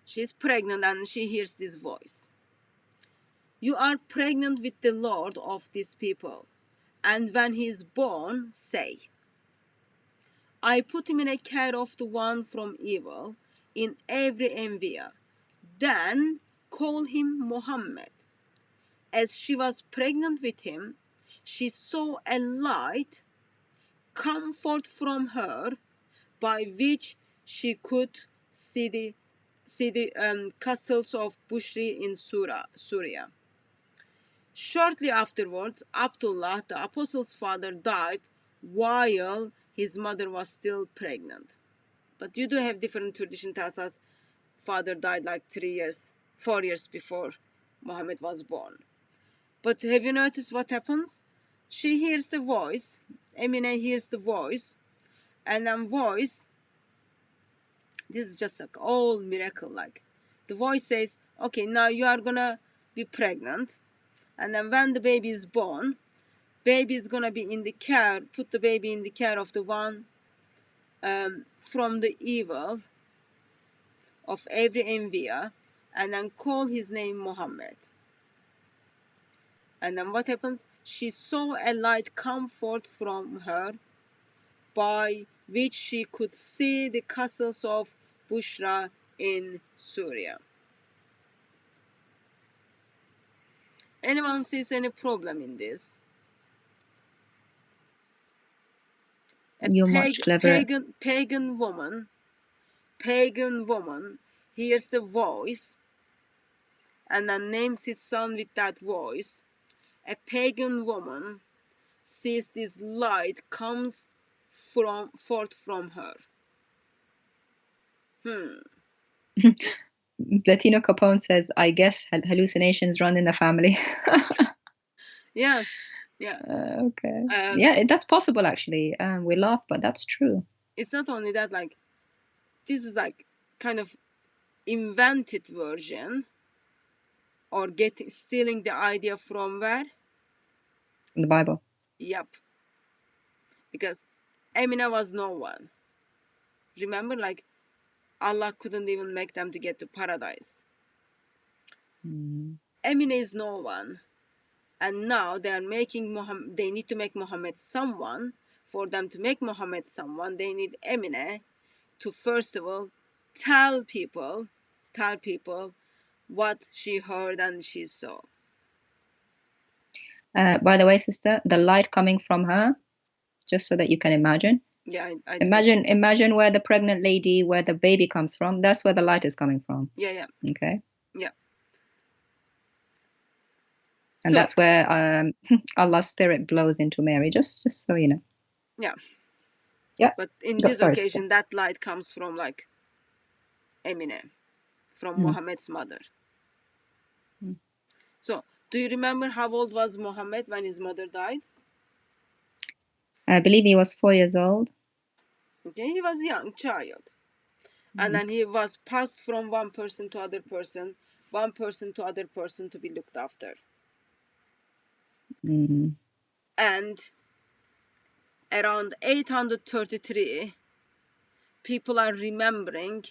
she's pregnant and she hears this voice. You are pregnant with the Lord of these people, and when he is born, say, I put him in a care of the one from evil in every envier. Then call him Muhammad. As she was pregnant with him, she saw a light come forth from her by which she could see the castles of Bushri in Syria. Shortly afterwards, Abdullah, the apostle's father, died while his mother was still pregnant. But you do have different tradition tells us father died like 4 years before Muhammad was born. But have you noticed what happens? She hears the voice, Emine hears the voice, and then voice, this is just like all miracle like. The voice says, okay, now you are gonna be pregnant, and then when the baby is born, baby is gonna be in the care, put the baby in the care of the one from the evil of every envier, and then call his name Muhammad. And then what happens? She saw a light come forth from her by which she could see the castles of Bushra in Syria. Anyone sees any problem in this? You're much cleverer. Pagan woman hears the voice and then names his son with that voice. A pagan woman sees this light comes forth from her. Latino Capone says, I guess hallucinations run in the family. Yeah. Okay. Yeah, that's possible actually. We laugh, but that's true. It's not only that, like, this is like kind of invented version or stealing the idea from where? In the Bible. Yep. Because Amina was no one. Remember, like, Allah couldn't even make them to get to paradise. Amina is no one. And now they are making Muhammad, they need to make Muhammad someone. For them to make Muhammad someone, they need Amina to first of all tell people what she heard and she saw. By the way, sister, the light coming from her, just so that you can imagine. Yeah, I do. Imagine where the pregnant lady, where the baby comes from. That's where the light is coming from. Yeah. Okay. Yeah. And So that's where Allah's spirit blows into Mary. Just so you know. yeah. Yeah. But in this Sorry, occasion, that light comes from like Emine, from Muhammad's mother. So, do you remember how old was Muhammad when his mother died? I believe he was 4 years old. Okay, he was a young child. And then he was passed from one person to other person, one person to other person to be looked after. And around 833, people are remembering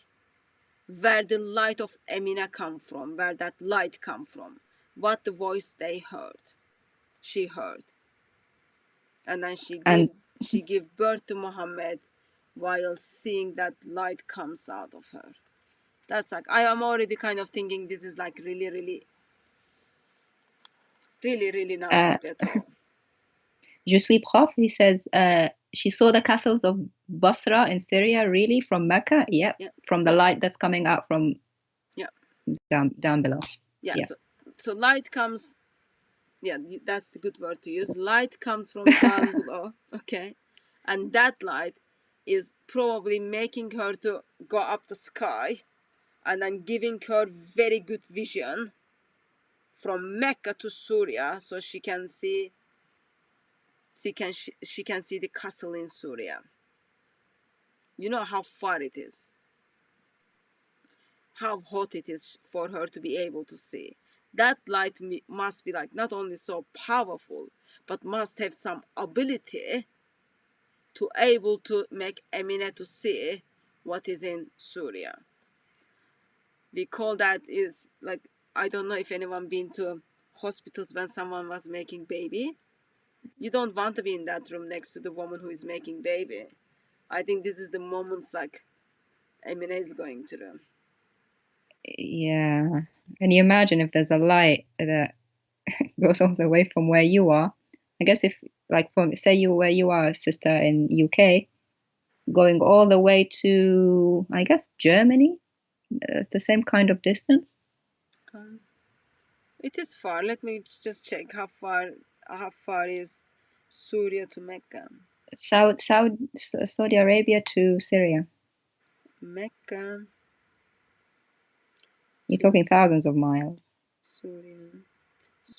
where the light of Emina come from, where that light come from, what the voice she heard. And then she gave birth to Muhammad while seeing that light comes out of her. That's like, I am already kind of thinking this is like really not good at all. Je suis prof, he says, she saw the castles of Basra in Syria, really, from Mecca? Yeah. From the light that's coming out from down below. Yeah. So light comes, that's the good word to use. Light comes from down below, okay? And that light is probably making her to go up the sky and then giving her very good vision from Mecca to Syria, so she can see the castle in Syria. You know how far it is, how hot it is for her to be able to see. That light must be like not only so powerful, but must have some ability to able to make Emine to see what is in Syria. We call that is like, I don't know if anyone been to hospitals when someone was making baby. You don't want to be in that room next to the woman who is making baby. I think this is the moments like Emine is going through. Yeah. Can you imagine if there's a light that goes all the way from where you are? I guess if, like, from say where you are, sister, in UK, going all the way to, I guess, Germany. It's the same kind of distance. It is far. Let me just check how far is Syria to Mecca. Saudi Arabia to Syria. Mecca. You're talking thousands of miles. Syria.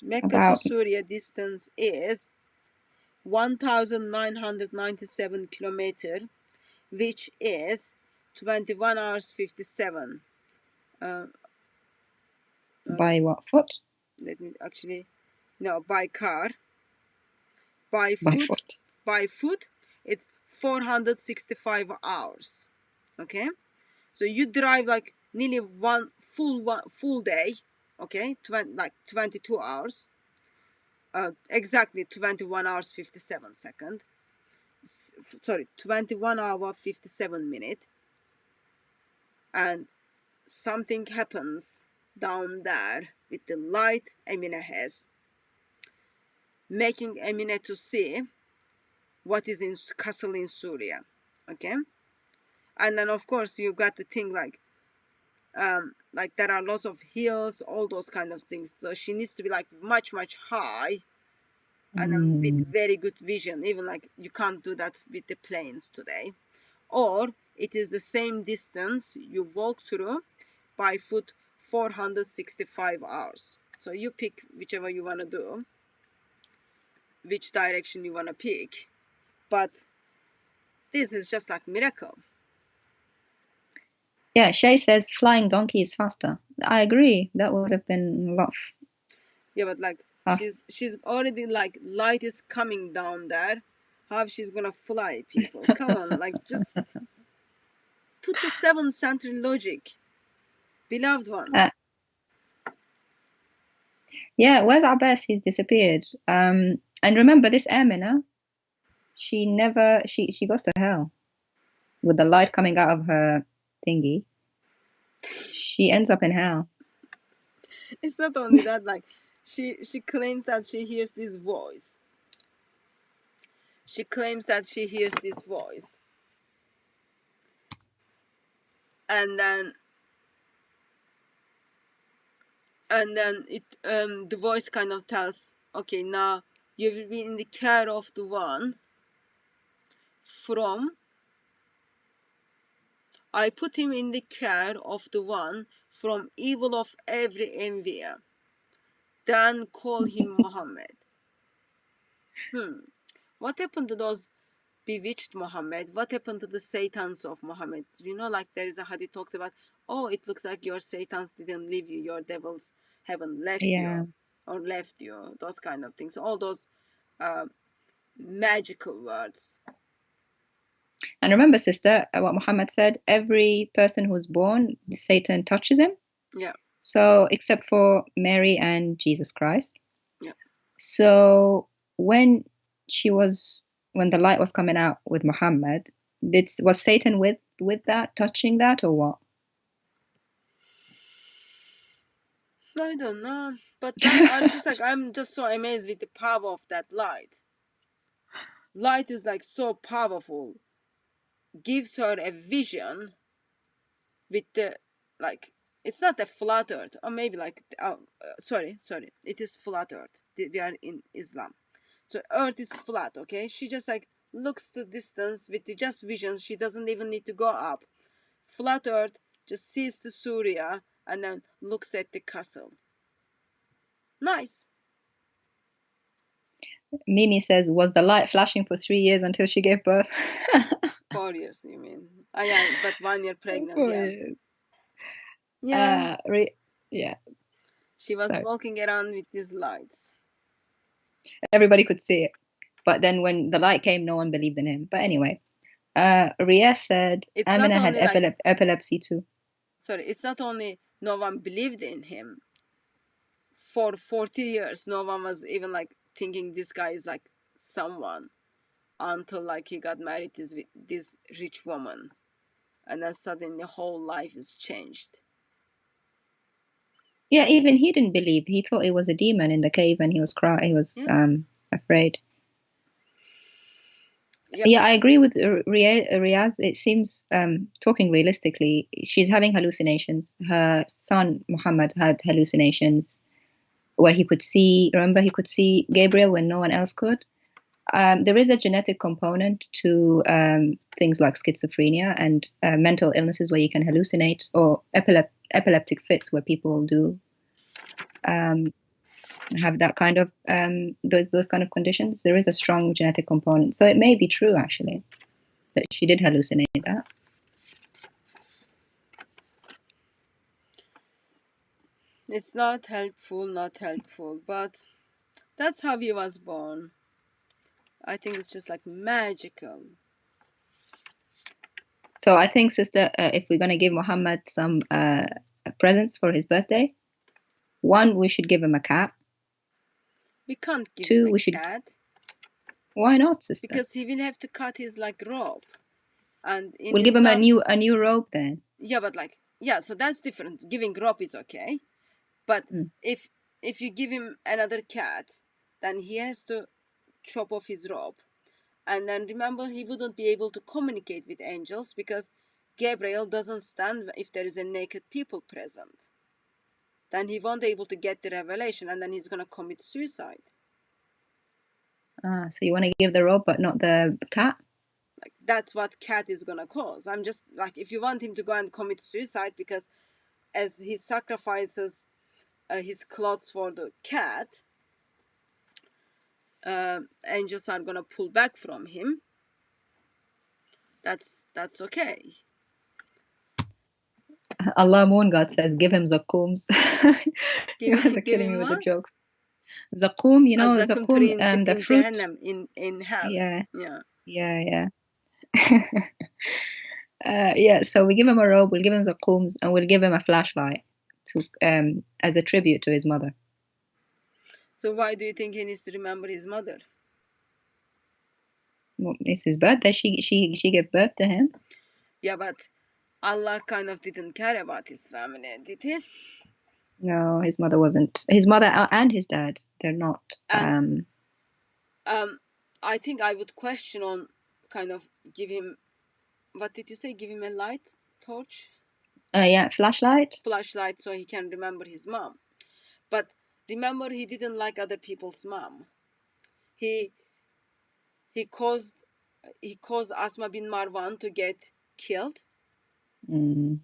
Mecca to Syria distance is 1,997 kilometer, which is 21 hours 57. By what, foot? Let me actually, no, by car. By foot, it's 465 hours. Okay, so you drive like nearly one full day. Okay, 22 hours. Exactly 21 hours 57 seconds. Sorry, 21 hour 57 minute. And something happens down there with the light Emine has, making Emine to see what is in castle in Syria. Okay, and then of course you got the thing like there are lots of hills, all those kind of things, so she needs to be like much high and then with very good vision. Even like you can't do that with the planes today. Or it is the same distance you walk through by foot 465 hours. So you pick whichever you want to do, which direction you want to pick. But this is just like miracle. Yeah, Shay says flying donkey is faster. I agree. That would have been a lot. Yeah, but like she's already like light is coming down there. How she's gonna fly, people? Come on, like just put the 7th century logic, beloved ones. Yeah, where's Abbas? He's disappeared. And remember this Amina, she goes to hell with the light coming out of her thingy. She ends up in hell. It's not only that, like She claims that she hears this voice. She claims that she hears this voice. And then it the voice kind of tells, okay, now you will be in the care of the one from, I put him in the care of the one from evil of every envier. Then call him Muhammad. What happened to those bewitched Muhammad? What happened to the Satans of Muhammad? You know, like there is a hadith talks about, oh, it looks like your Satans didn't leave you, your devils haven't left Yeah. you or left you, those kind of things. All those magical words. And remember, sister, what Muhammad said, every person who's born, Satan touches him. Yeah. So, except for Mary and Jesus Christ. Yeah. So, when the light was coming out with Muhammad, was Satan with that, touching that, or what? I don't know. But I'm just so amazed with the power of that light. Light is like so powerful. Gives her a vision with the, like, it's not a flat earth, or maybe like, sorry, it is flat earth. We are in Islam. So earth is flat, okay? She just like looks the distance with the just vision. She doesn't even need to go up. Flat earth, just sees the Surya and then looks at the castle. Nice. Mimi says, was the light flashing for 3 years until she gave birth? 4 years, you mean? Yeah, but 1 year pregnant, 4 yeah. years. Yeah. Yeah. She was walking around with these lights. Everybody could see it. But then when the light came, no one believed in him. But anyway, Ria said Amina had epilepsy too. Sorry, it's not only no one believed in him. For 40 years, no one was even like thinking this guy is like someone, until like he got married with this rich woman, and then suddenly whole life is changed. Yeah, even he didn't believe. He thought it was a demon in the cave, and he was crying. He was afraid. Yep. Yeah, I agree with Riaz. It seems, talking realistically, she's having hallucinations. Her son Muhammad had hallucinations where he could see. Remember, he could see Gabriel when no one else could. There is a genetic component to things like schizophrenia and mental illnesses where you can hallucinate, or epileptic fits where people do have that kind of those kind of conditions. There is a strong genetic component, so it may be true actually that she did hallucinate that. It's not helpful, but that's how he was born. I think it's just like magical. So I think, sister, if we're going to give Muhammad some presents for his birthday, one, we should give him a cat. We can't give him a cat. Why not, sister? Because he will have to cut his like robe, and we'll give him a new robe then. Yeah, but like, yeah, so that's different. Giving robe is okay, but if you give him another cat, then he has to chop off his robe, and then remember, he wouldn't be able to communicate with angels because Gabriel doesn't stand if there is a naked people present. Then he won't be able to get the revelation, and then he's gonna commit suicide. So you want to give the robe but not the cat? Like, that's what cat is gonna cause. I'm just like, if you want him to go and commit suicide because as he sacrifices his clothes for the cat, angels are gonna pull back from him. That's okay. Allah Moon God says, give him zakums. You guys are killing me with what? the jokes. Zakum, you know, zakum the fruit. Jahannam, in hell. Yeah. Yeah, so we give him a robe, we'll give him zakums, and we'll give him a flashlight to as a tribute to his mother. So why do you think he needs to remember his mother? Well, it's his birthday. She gave birth to him. Yeah, but Allah kind of didn't care about his family, did he? No, his mother wasn't. His mother and his dad, they're not. And I think I would question on kind of give him, what did you say? Give him a light torch? Yeah, flashlight. Flashlight so he can remember his mom. But remember, he didn't like other people's mom. He he caused Asma bin Marwan to get killed, and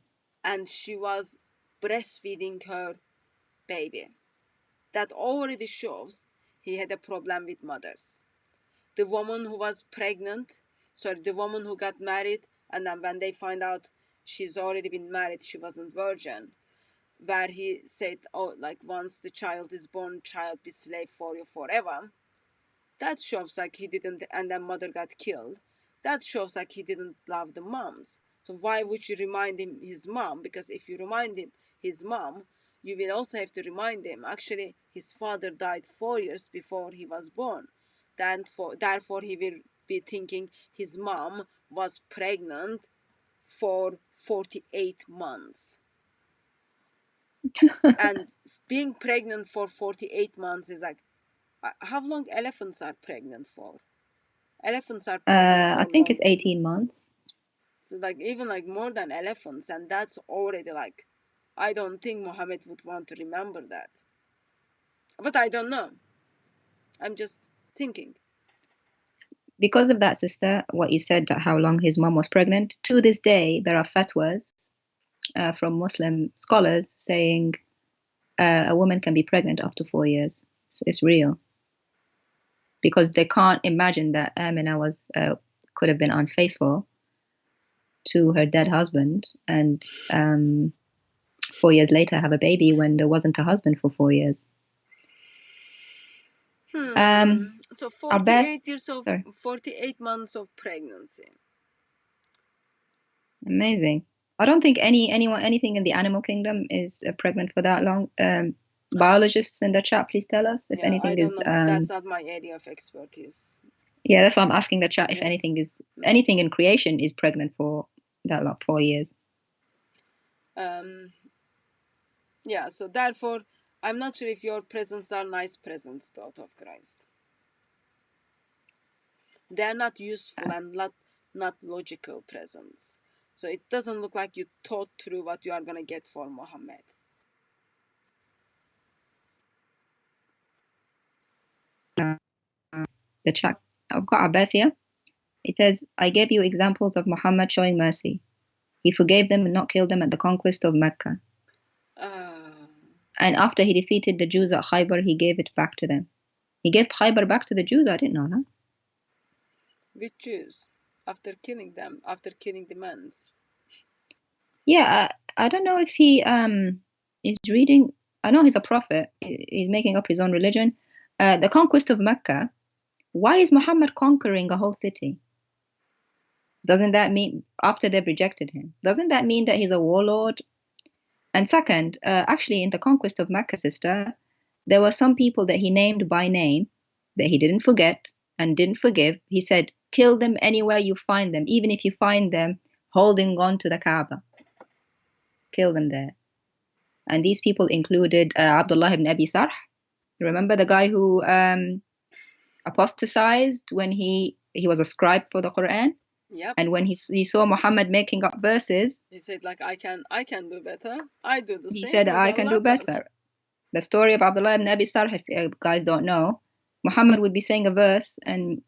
she was breastfeeding her baby. That already shows he had a problem with mothers. The woman who was pregnant, the woman who got married, and then when they find out she's already been married, she wasn't virgin, where he said, oh, like, once the child is born, child be slave for you forever. That shows like he didn't, and then mother got killed. That shows like he didn't love the moms. So why would you remind him his mom? Because if you remind him his mom, you will also have to remind him actually his father died 4 years before he was born. Therefore he will be thinking his mom was pregnant for 48 months. And being pregnant for 48 months is like, how long elephants are pregnant for? Elephants are pregnant I for think it's longer. 18 months. So like even like more than elephants, and that's already like, I don't think Muhammad would want to remember that. But I don't know. I'm just thinking. Because of that, sister, what you said, that how long his mom was pregnant, to this day, there are fatwas from Muslim scholars saying a woman can be pregnant up to 4 years. So it's real. Because they can't imagine that Amina could have been unfaithful to her dead husband and 4 years later have a baby when there wasn't a husband for 4 years. So Our best, 48 months of pregnancy. Amazing. I don't think anything in the animal kingdom is pregnant for that long. Biologists in the chat, please tell us if Yeah, I anything don't is. know. That's not my area of expertise. Yeah, that's why I'm asking the chat if Yeah. anything in creation is pregnant for that long, 4 years. Yeah, so therefore, I'm not sure if your presents are nice presents, thought of Christ. They're not useful and not logical presents. So it doesn't look like you thought through what you are going to get for Muhammad. The chat. I've got Abbas here. It says, I gave you examples of Muhammad showing mercy. He forgave them and not killed them at the conquest of Mecca. And after he defeated the Jews at Khaybar, he gave it back to them. He gave Khaybar back to the Jews? I didn't know that. Which Jews? After killing them, after killing the mans. Yeah, I don't know if he is reading. I know he's a prophet. He's making up his own religion. The conquest of Mecca. Why is Muhammad conquering a whole city? Doesn't that mean, after they've rejected him, doesn't that mean that he's a warlord? And second, actually, in the conquest of Mecca, sister, there were some people that he named by name that he didn't forget and didn't forgive. He said, kill them anywhere you find them, even if you find them holding on to the Kaaba. Kill them there. And these people included Abdullah ibn Abi Sarh. Remember the guy who apostatized when he was a scribe for the Quran? Yep. And when he saw Muhammad making up verses, he said, like, I can do better. I do the he same. said, I can do better. The story of Abdullah ibn Abi Sarh, if you guys don't know, Muhammad would be saying a verse, and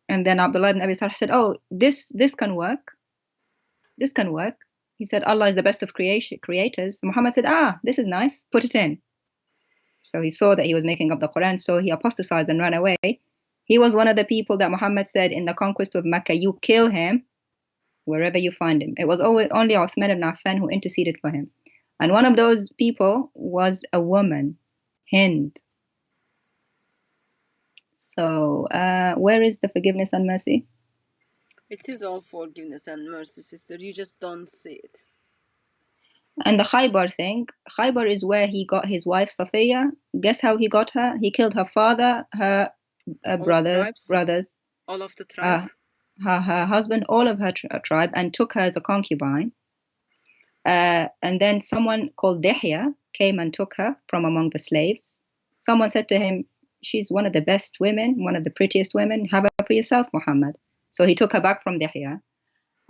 then Abdullah ibn Abi Sarh said, oh, this can work. This can work. He said, Allah is the best of creators. Muhammad said, this is nice. Put it in. So he saw that he was making up the Quran, so he apostatized and ran away. He was one of the people that Muhammad said in the conquest of Mecca, you kill him wherever you find him. It was only Uthman ibn Affan who interceded for him. And one of those people was a woman, Hind. So where is the forgiveness and mercy? It is all forgiveness and mercy, sister. You just don't see it. And the Khaybar thing, Khaybar is where he got his wife Safiya. Guess how he got her? He killed her father, her brothers, all of the tribe, her husband, all of her tribe, and took her as a concubine. And then someone called Dihya came and took her from among the slaves. Someone said to him, she's one of the best women, one of the prettiest women. Have her for yourself, Muhammad. So he took her back from Dihya.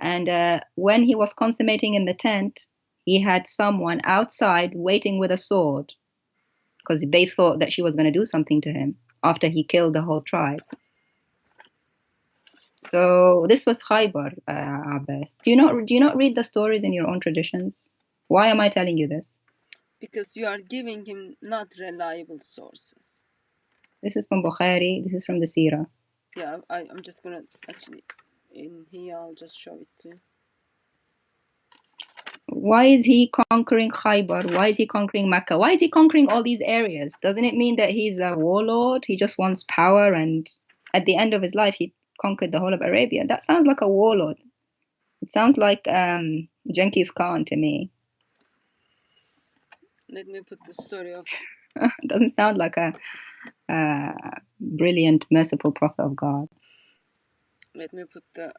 And when he was consummating in the tent, he had someone outside waiting with a sword because they thought that she was going to do something to him after he killed the whole tribe. So this was Khaybar, Abbas. Do you not read the stories in your own traditions? Why am I telling you this? Because you are giving him not reliable sources. This is from Bukhari. This is from the Sirah. Yeah, I'm just gonna actually in here. I'll just show it to you. Why is he conquering Khaybar? Why is he conquering Mecca? Why is he conquering all these areas? Doesn't it mean that he's a warlord? He just wants power, and at the end of his life, he conquered the whole of Arabia. That sounds like a warlord. It sounds like Genghis Khan to me. Let me put the story of. It doesn't sound like a brilliant, merciful prophet of God. Let me put the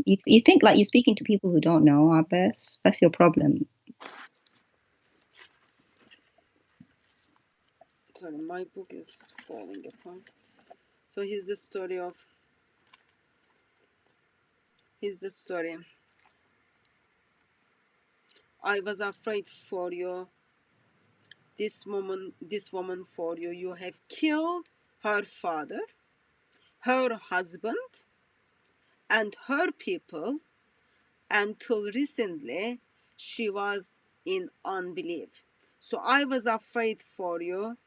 You think like you're speaking to people who don't know, Abbas. That's your problem. Sorry, my book is falling apart. So here's the story of. Here's the story. I was afraid for you. This woman for you. You have killed her father, her husband, and her people. Until recently, she was in unbelief. So I was afraid for you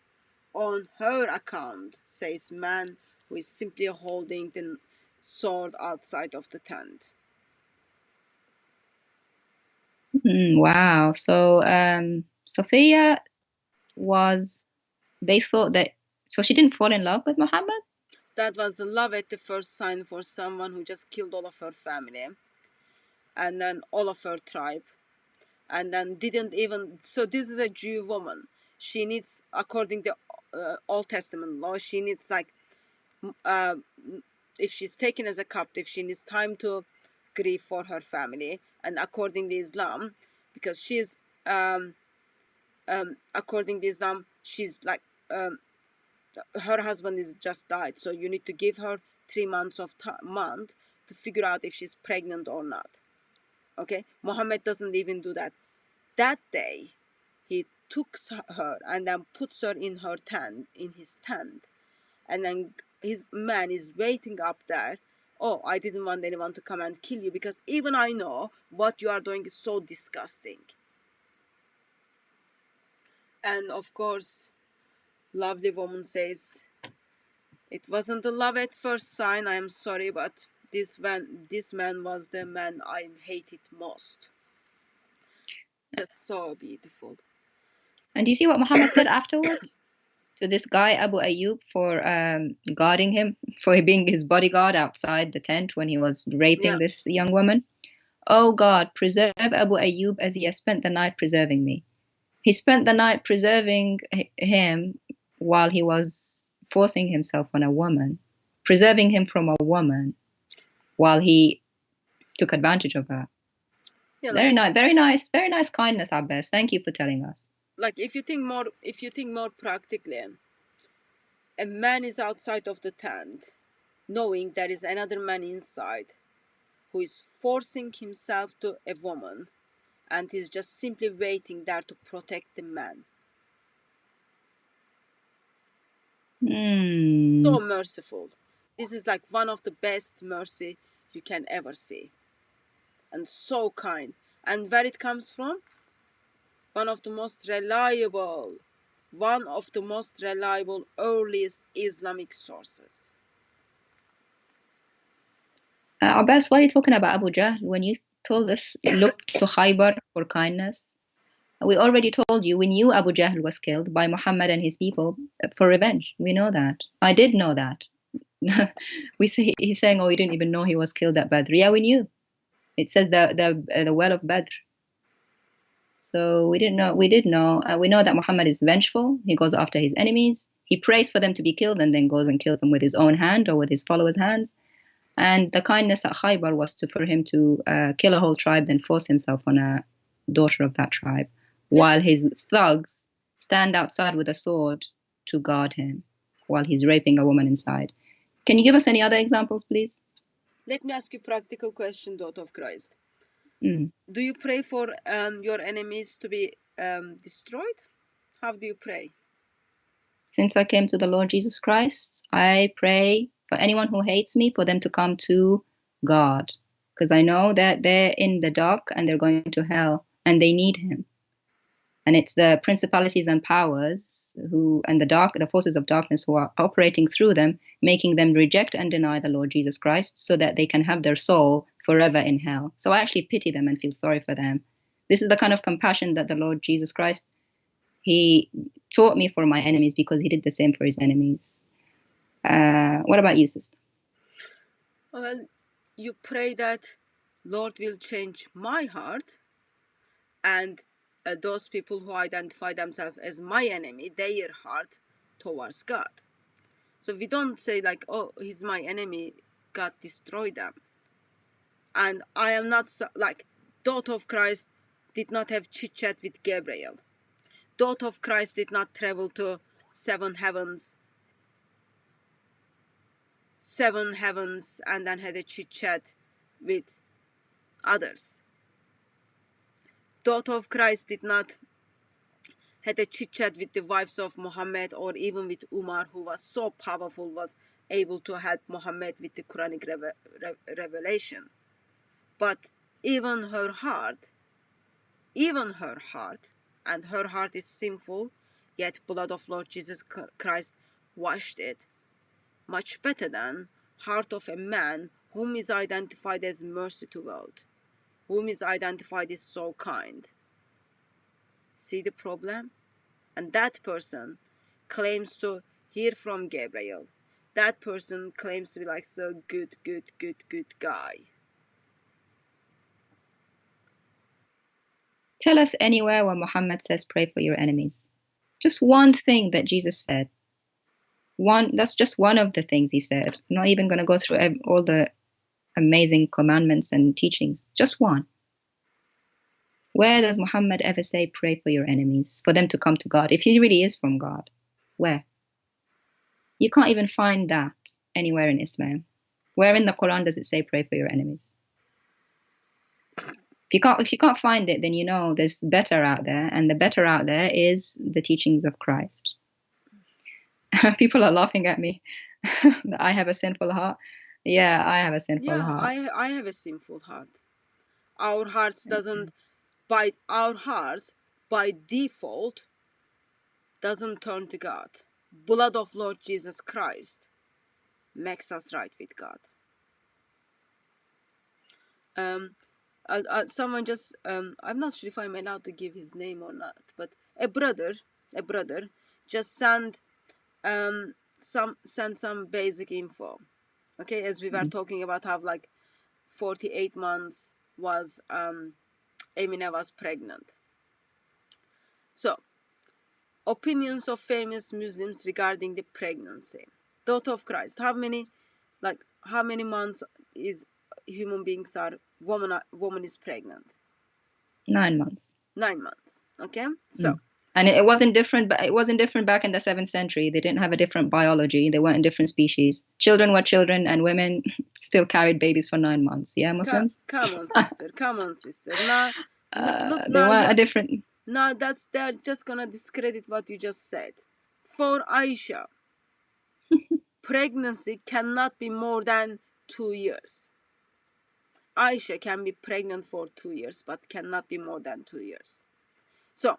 on her account, says man who is simply holding the sword outside of the tent. Wow. So Sophia they thought that, so she didn't fall in love with Muhammad? That was the love at the first sign for someone who just killed all of her family and then all of her tribe, and then didn't even. So this is a Jew woman. She needs, according to Old Testament law, she needs like uh, if she's taken as a captive, she needs time to grieve for her family. And according to Islam, because she's according to Islam, she's like her husband is just died, so you need to give her 3 months of month to figure out if she's pregnant or not. Okay, Muhammad doesn't even do that. That day, he took her and then puts her in her tent, in his tent, and then his man is waiting up there. Oh, I didn't want anyone to come and kill you because even I know what you are doing is so disgusting. And of course, lovely woman says, it wasn't a love at first sign, I am sorry, but this man was the man I hated most. That's so beautiful. And do you see what Muhammad said afterwards to this guy Abu Ayyub for guarding him, for being his bodyguard outside the tent when he was raping this young woman? Oh God, preserve Abu Ayyub as he has spent the night preserving me. He spent the night preserving him while he was forcing himself on a woman, preserving him from a woman while he took advantage of her. Yeah, very nice, very nice kindness, Abbas. Thank you for telling us. Like if you think more practically, a man is outside of the tent, knowing there is another man inside, who is forcing himself to a woman, and he's just simply waiting there to protect the man. So merciful. This is like one of the best mercy you can ever see. And so kind. And where it comes from? One of the most reliable earliest Islamic sources. Abbas, why are you talking about Abu Jahl when you told us look to Khaybar for kindness? We already told you we knew Abu Jahl was killed by Muhammad and his people for revenge. We know that. I did know that. He's saying, oh, we didn't even know he was killed at Badr. Yeah, we knew. It says the well of Badr. So we didn't know. We did know. We know that Muhammad is vengeful. He goes after his enemies. He prays for them to be killed and then goes and kills them with his own hand or with his followers' hands. And the kindness at Khaybar was for him to kill a whole tribe, then force himself on a daughter of that tribe, while his thugs stand outside with a sword to guard him while he's raping a woman inside. Can you give us any other examples, please? Let me ask you a practical question, daughter of Christ. Mm. Do you pray for your enemies to be destroyed? How do you pray? Since I came to the Lord Jesus Christ, I pray for anyone who hates me, for them to come to God, because I know that they're in the dark and they're going to hell and they need him. And it's the principalities and powers and the forces of darkness who are operating through them, making them reject and deny the Lord Jesus Christ so that they can have their soul forever in hell. So I actually pity them and feel sorry for them. This is the kind of compassion that the Lord Jesus Christ, he taught me for my enemies, because he did the same for his enemies. What about you, sister? Well, you pray that Lord will change my heart, and those people who identify themselves as my enemy, their heart towards God. So we don't say like, oh, he's my enemy, God destroy them. And I am not like, daughter of Christ did not have chit chat with Gabriel. Daughter of Christ did not travel to seven heavens and then had a chit chat with others. Daughter of Christ did not had a chit chat with the wives of Muhammad, or even with Umar, who was so powerful, was able to help Muhammad with the Quranic revelation. But even her heart, and her heart is sinful, yet blood of Lord Jesus Christ washed it much better than heart of a man whom is identified as mercy to world, whom is identified as so kind. See the problem? And that person claims to hear from Gabriel. That person claims to be like so good guy. Tell us anywhere where Muhammad says pray for your enemies. Just one thing that Jesus said. That's just one of the things he said. I'm not even going to go through all the amazing commandments and teachings. Just one. Where does Muhammad ever say pray for your enemies, for them to come to God, if he really is from God? Where? You can't even find that anywhere in Islam. Where in the Quran does it say pray for your enemies? If you can't find it, then you know there's better out there, and the better out there is the teachings of Christ. People are laughing at me. I have a sinful heart. Yeah, I have a sinful heart. I have a sinful heart. Our hearts by default doesn't turn to God. Blood of Lord Jesus Christ makes us right with God. Someone just I'm not sure if I'm allowed to give his name or not, but a brother just sent some basic info. Okay, as we were talking about how like 48 months was Emine was pregnant. So, opinions of famous Muslims regarding the pregnancy. Daughter of Christ, how many months is human beings are woman is pregnant? 9 months. 9 months. Okay, so. And it wasn't different, but it wasn't different back in the 7th century. They didn't have a different biology. They weren't different species. Children were children, and women still carried babies for 9 months. Yeah, Muslims? Come on, sister. Now, look, they weren't a different... Now they're just gonna discredit what you just said. For Aisha, pregnancy cannot be more than 2 years. Aisha can be pregnant for 2 years, but cannot be more than 2 years. So,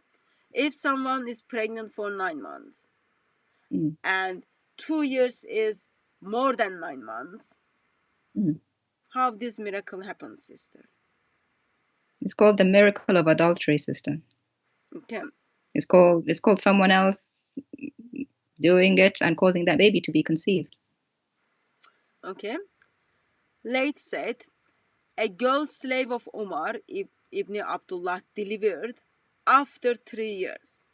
if someone is pregnant for 9 months, and 2 years is more than 9 months, how this miracle happens, sister? It's called the miracle of adultery, sister. Okay. It's called someone else doing it and causing that baby to be conceived. Okay. Late said, a girl slave of Umar ibn Abdullah delivered after 3 years.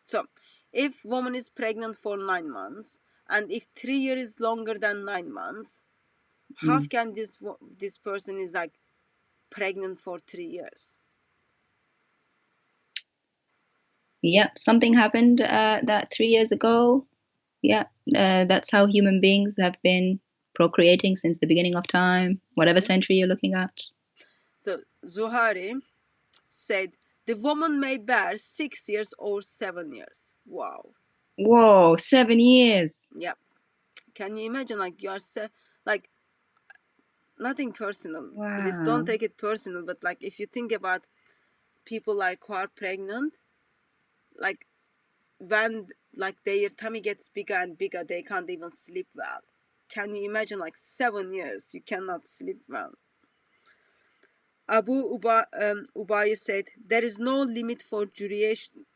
So, if woman is pregnant for 9 months, and if 3 years is longer than 9 months, how can this person is like pregnant for 3 years? Yeah, something happened that 3 years ago. Yeah, that's how human beings have been procreating since the beginning of time, whatever century you're looking at. So Zuhari said the woman may bear 6 years or 7 years. Wow. Whoa, 7 years. Yeah. Can you imagine, like, you are like, nothing personal. Please don't Wow. take it personal, but like if you think about people like who are pregnant, like when like their tummy gets bigger and bigger, they can't even sleep well. Can you imagine, like 7 years you cannot sleep well? Abu Ubay said there is no limit for duration.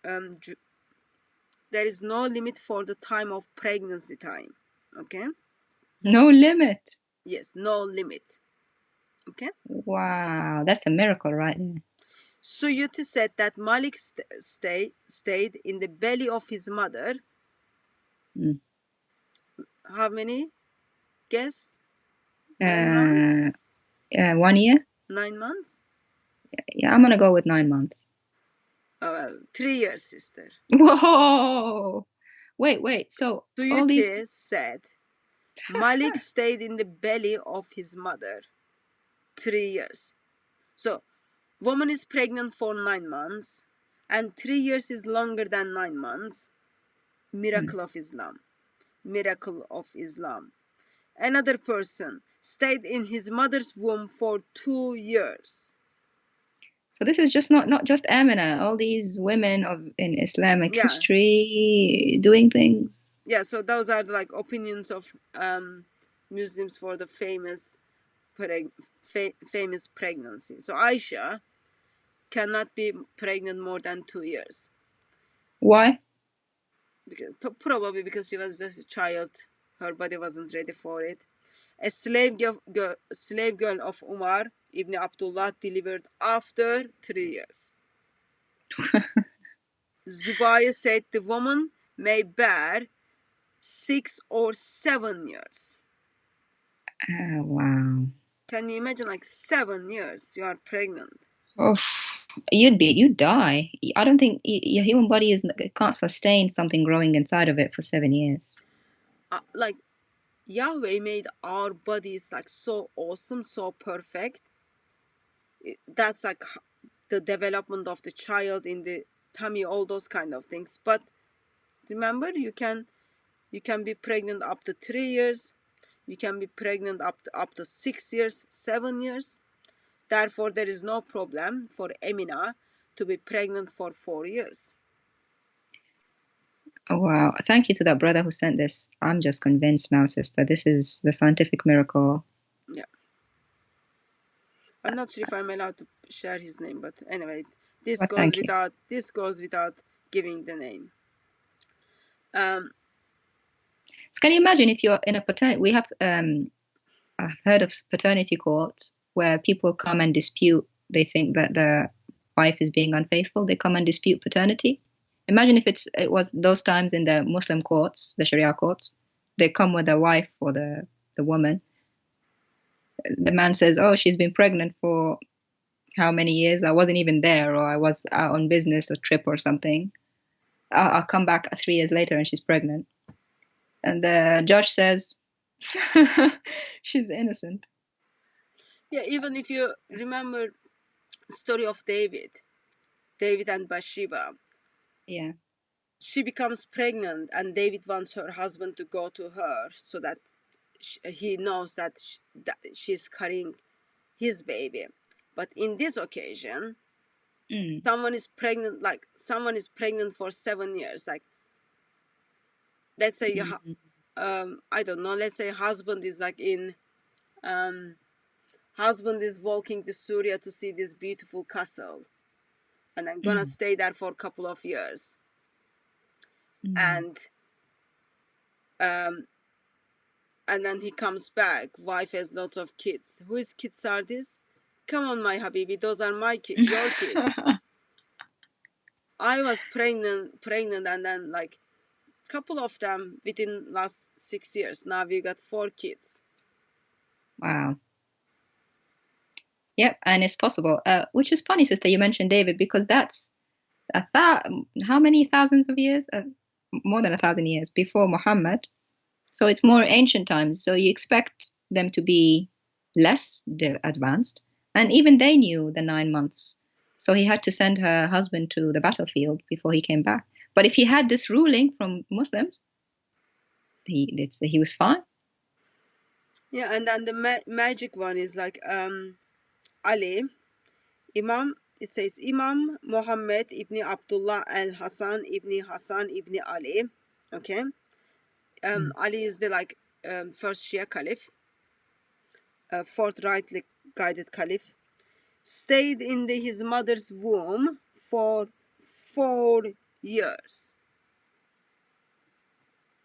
There is no limit for the time of pregnancy time. Okay. No limit. Yes, no limit. Okay. Wow, that's a miracle right there. Suyuti said that Malik stayed in the belly of his mother. How many? Guess? 9 months? 1 year? 9 months? Yeah, I'm gonna go with 9 months. Oh, well, 3 years, sister. Whoa! Wait. So all these. Suyuti said Malik stayed in the belly of his mother 3 years. So, woman is pregnant for 9 months, and 3 years is longer than 9 months. Miracle of Islam. Miracle of Islam. Another person stayed in his mother's womb for 2 years. So this is just not just Amina. All these women in Islamic history doing things. Yeah, so those are the, like, opinions of Muslims for the famous pregnancy. So Aisha cannot be pregnant more than 2 years. Why? Probably because she was just a child. Her body wasn't ready for it. A slave girl of Umar ibn Abdullah delivered after 3 years. Zubayr said the woman may bear 6 or 7 years. Wow. Can you imagine, like 7 years you are pregnant? Oh, you'd die. I don't think your human body can't sustain something growing inside of it for 7 years. Like Yahweh made our bodies like so awesome, so perfect. That's like the development of the child in the tummy, all those kind of things. But remember, you can be pregnant up to 3 years. You can be pregnant up to 6 years, 7 years. Therefore, there is no problem for Emina to be pregnant for 4 years. Oh, wow. Thank you to that brother who sent this. I'm just convinced now, sister. This is the scientific miracle. Yeah. I'm not sure if I'm allowed to share his name, but anyway, this goes without giving the name. So can you imagine if you're in a paternity? We have I've heard of paternity courts where people come and dispute. They think that the wife is being unfaithful. They come and dispute paternity. Imagine if it was those times in the Muslim courts, the Sharia courts. They come with the wife or the woman. The man says, "Oh, she's been pregnant for how many years? I wasn't even there, or I was out on business or trip or something. I'll come back 3 years later and she's pregnant." And the judge says, she's innocent. Yeah, even if you remember the story of David and Bathsheba. Yeah. She becomes pregnant and David wants her husband to go to her so that he knows that she's carrying his baby. But in this occasion, someone is pregnant for 7 years. Like, let's say I don't know, let's say husband is like husband is walking to Syria to see this beautiful castle, and I'm gonna stay there for a couple of years. And then he comes back. Wife has lots of kids. Whose kids are these? Come on, my habibi, those are my kids, your kids. I was pregnant, and then like couple of them within last 6 years. Now we got 4 kids. Wow. Yep, and it's possible. Which is funny, sister, you mentioned David, because that's how many thousands of years? More than 1,000 years before Muhammad. So it's more ancient times. So you expect them to be less advanced. And even they knew the 9 months. So he had to send her husband to the battlefield before he came back. But if he had this ruling from Muslims, he was fine. Yeah, and then the magic one is like Ali, Imam. It says Imam Muhammad ibn Abdullah al-Hasan ibn Hasan ibn Ali. Okay. Ali is the first Shia Caliph, forthrightly guided Caliph. Stayed in his mother's womb for 4 years.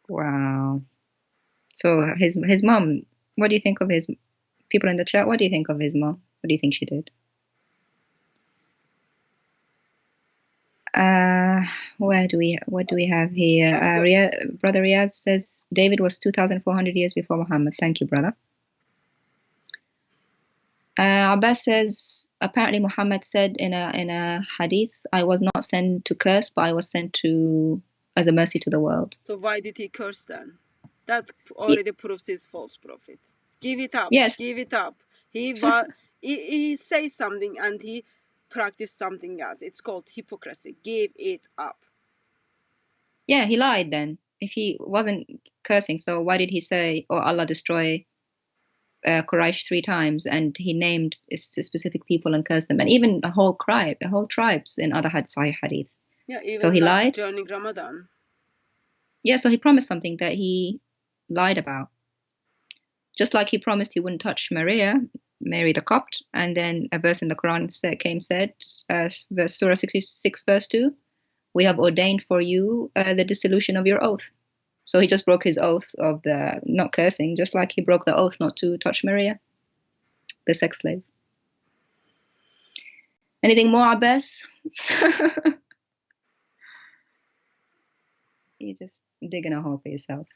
Wow. So his mom, what do you think of his people in the chat? What do you think of his mom? What do you think she did? What do we have here? Brother Riyaz says David was 2,400 years before Muhammad. Thank you, brother. Abbas says apparently Muhammad said in a hadith, I was not sent to curse, but I was sent to as a mercy to the world. So why did he curse then? That already proves he's false prophet. Give it up. Yes. Give it up. He says something and he practiced something else. It's called hypocrisy. Give it up. Yeah, he lied then. If he wasn't cursing, so why did he say, "Oh, Allah destroy Quraysh 3 times," and he named specific people and cursed them, and even a whole tribes in other Sahih hadiths. Yeah, even so he lied during Ramadan. Yeah, so he promised something that he lied about. Just like he promised he wouldn't touch Mary the Copt, and then a verse in the Quran said, Surah 66, verse 2, we have ordained for you the dissolution of your oath. So he just broke his oath of the not cursing, just like he broke the oath not to touch Maria, the sex slave. Anything more, Abbas? You just digging a hole for yourself.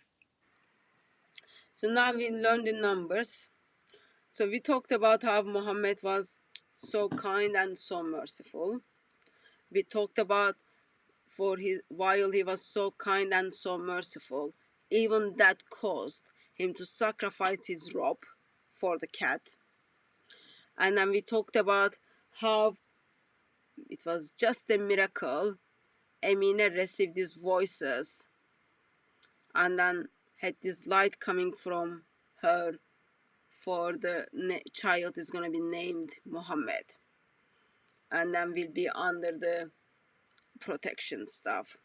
So now we learned the numbers. So we talked about how Muhammad was so kind and so merciful. We talked about while he was so kind and so merciful, even that caused him to sacrifice his robe for the cat. And then we talked about how it was just a miracle Amina received these voices and then had this light coming from her for the child is going to be named Muhammad, and then will be under the protection stuff.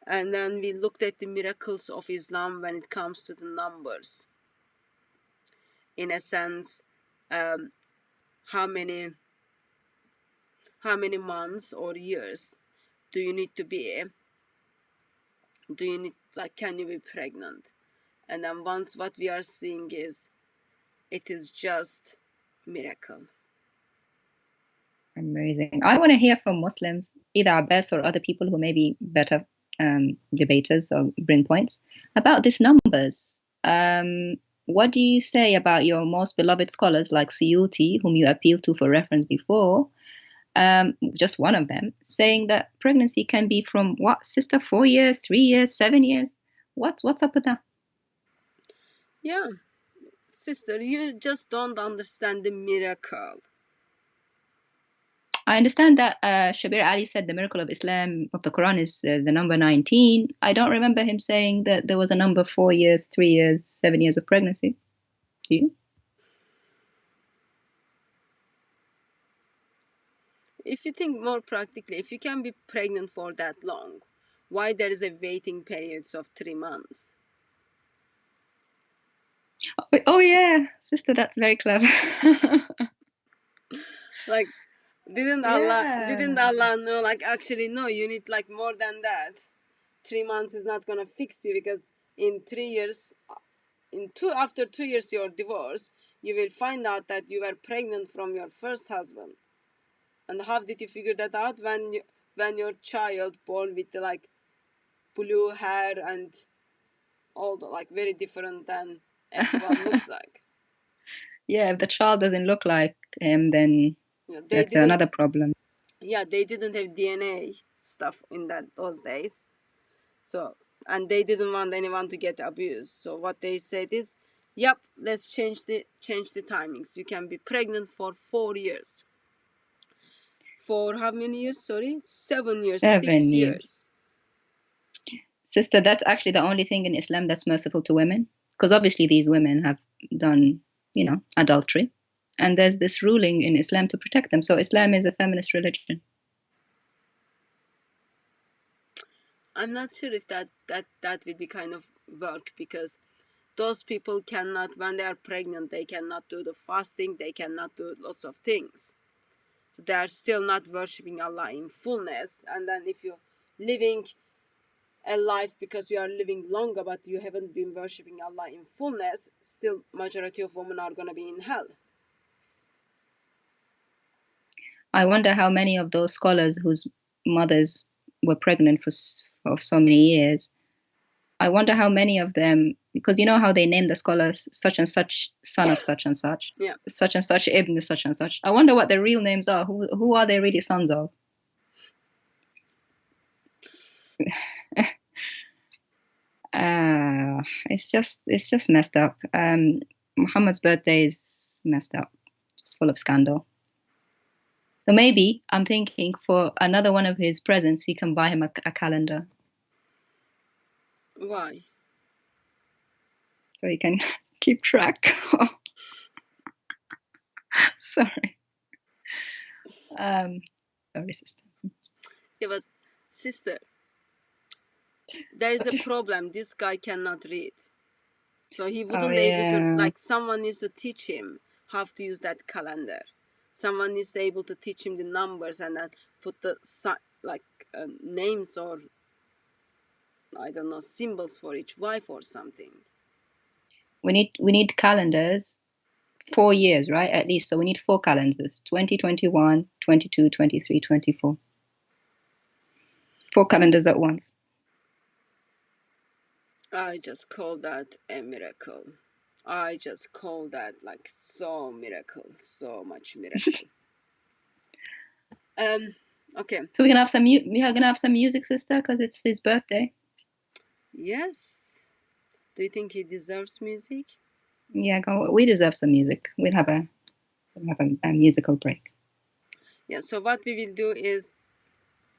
And then we looked at the miracles of Islam when it comes to the numbers. In a sense, how many months or years do you need to be? Can you be pregnant? And then once what we are seeing is, it is just miracle. Amazing. I want to hear from Muslims, either Abbas or other people who may be better debaters or bring points about these numbers. What do you say about your most beloved scholars like Suyuti, whom you appealed to for reference before? Just one of them, saying that pregnancy can be from what, sister? 4 years, 3 years, 7 years? What's up with that? Yeah, sister, you just don't understand the miracle. I understand that Shabir Ali said the miracle of Islam of the Quran is the number 19. I don't remember him saying that there was a number 4 years, 3 years, 7 years of pregnancy. Do you? If you think more practically, if you can be pregnant for that long, why there is a waiting periods of 3 months? Oh yeah, sister, that's very clever. Like, didn't Allah know, like, actually no, you need like more than that. 3 months is not gonna fix you, because in 3 years, after 2 years your divorce, you will find out that you were pregnant from your first husband. And how did you figure that out? When your child born with the blue hair and all the, like, very different than everyone looks like. Yeah, if the child doesn't look like him, then They that's didn't. another problem. Yeah, they didn't have DNA stuff in those days. So, and they didn't want anyone to get abused. So what they said is, yep, let's change the timings. You can be pregnant for 4 years. For how many years? Sorry, 7 years, 6 7 years. years. Sister, that's actually the only thing in Islam that's merciful to women. Because obviously these women have done, adultery. And there's this ruling in Islam to protect them. So Islam is a feminist religion. I'm not sure if that will be kind of work, because those people cannot, when they are pregnant, they cannot do the fasting, they cannot do lots of things. So they are still not worshipping Allah in fullness. And then if you're living a life because you are living longer but you haven't been worshipping Allah in fullness, still majority of women are going to be in hell. I wonder how many of those scholars whose mothers were pregnant for so many years, I wonder how many of them, because you know how they name the scholars such and such, son of such and such, Yeah. such and such, ibn such and such. I wonder what their real names are. Who are they really sons of? It's just messed up. Muhammad's birthday is messed up. Just full of scandal. So maybe I'm thinking for another one of his presents, you can buy him a calendar. Why? So he can keep track. Sorry. Sorry, sister. Yeah, but sister, there is a problem. This guy cannot read. So he wouldn't be able to, like, someone needs to teach him how to use that calendar. Someone needs to be able to teach him the numbers and then put the, names or, I don't know, symbols for each wife or something. We need calendars, 4 years, right? At least. So we need 4 calendars, 2021, 22, 23, 24. 4 calendars at once. I just call that a miracle. I just call that like so miracle, so much miracle. Okay. So we are gonna have some music, sister, because it's his birthday. Yes. Do you think he deserves music? Yeah, we deserve some music. We'll have a musical break. Yeah. So what we will do is,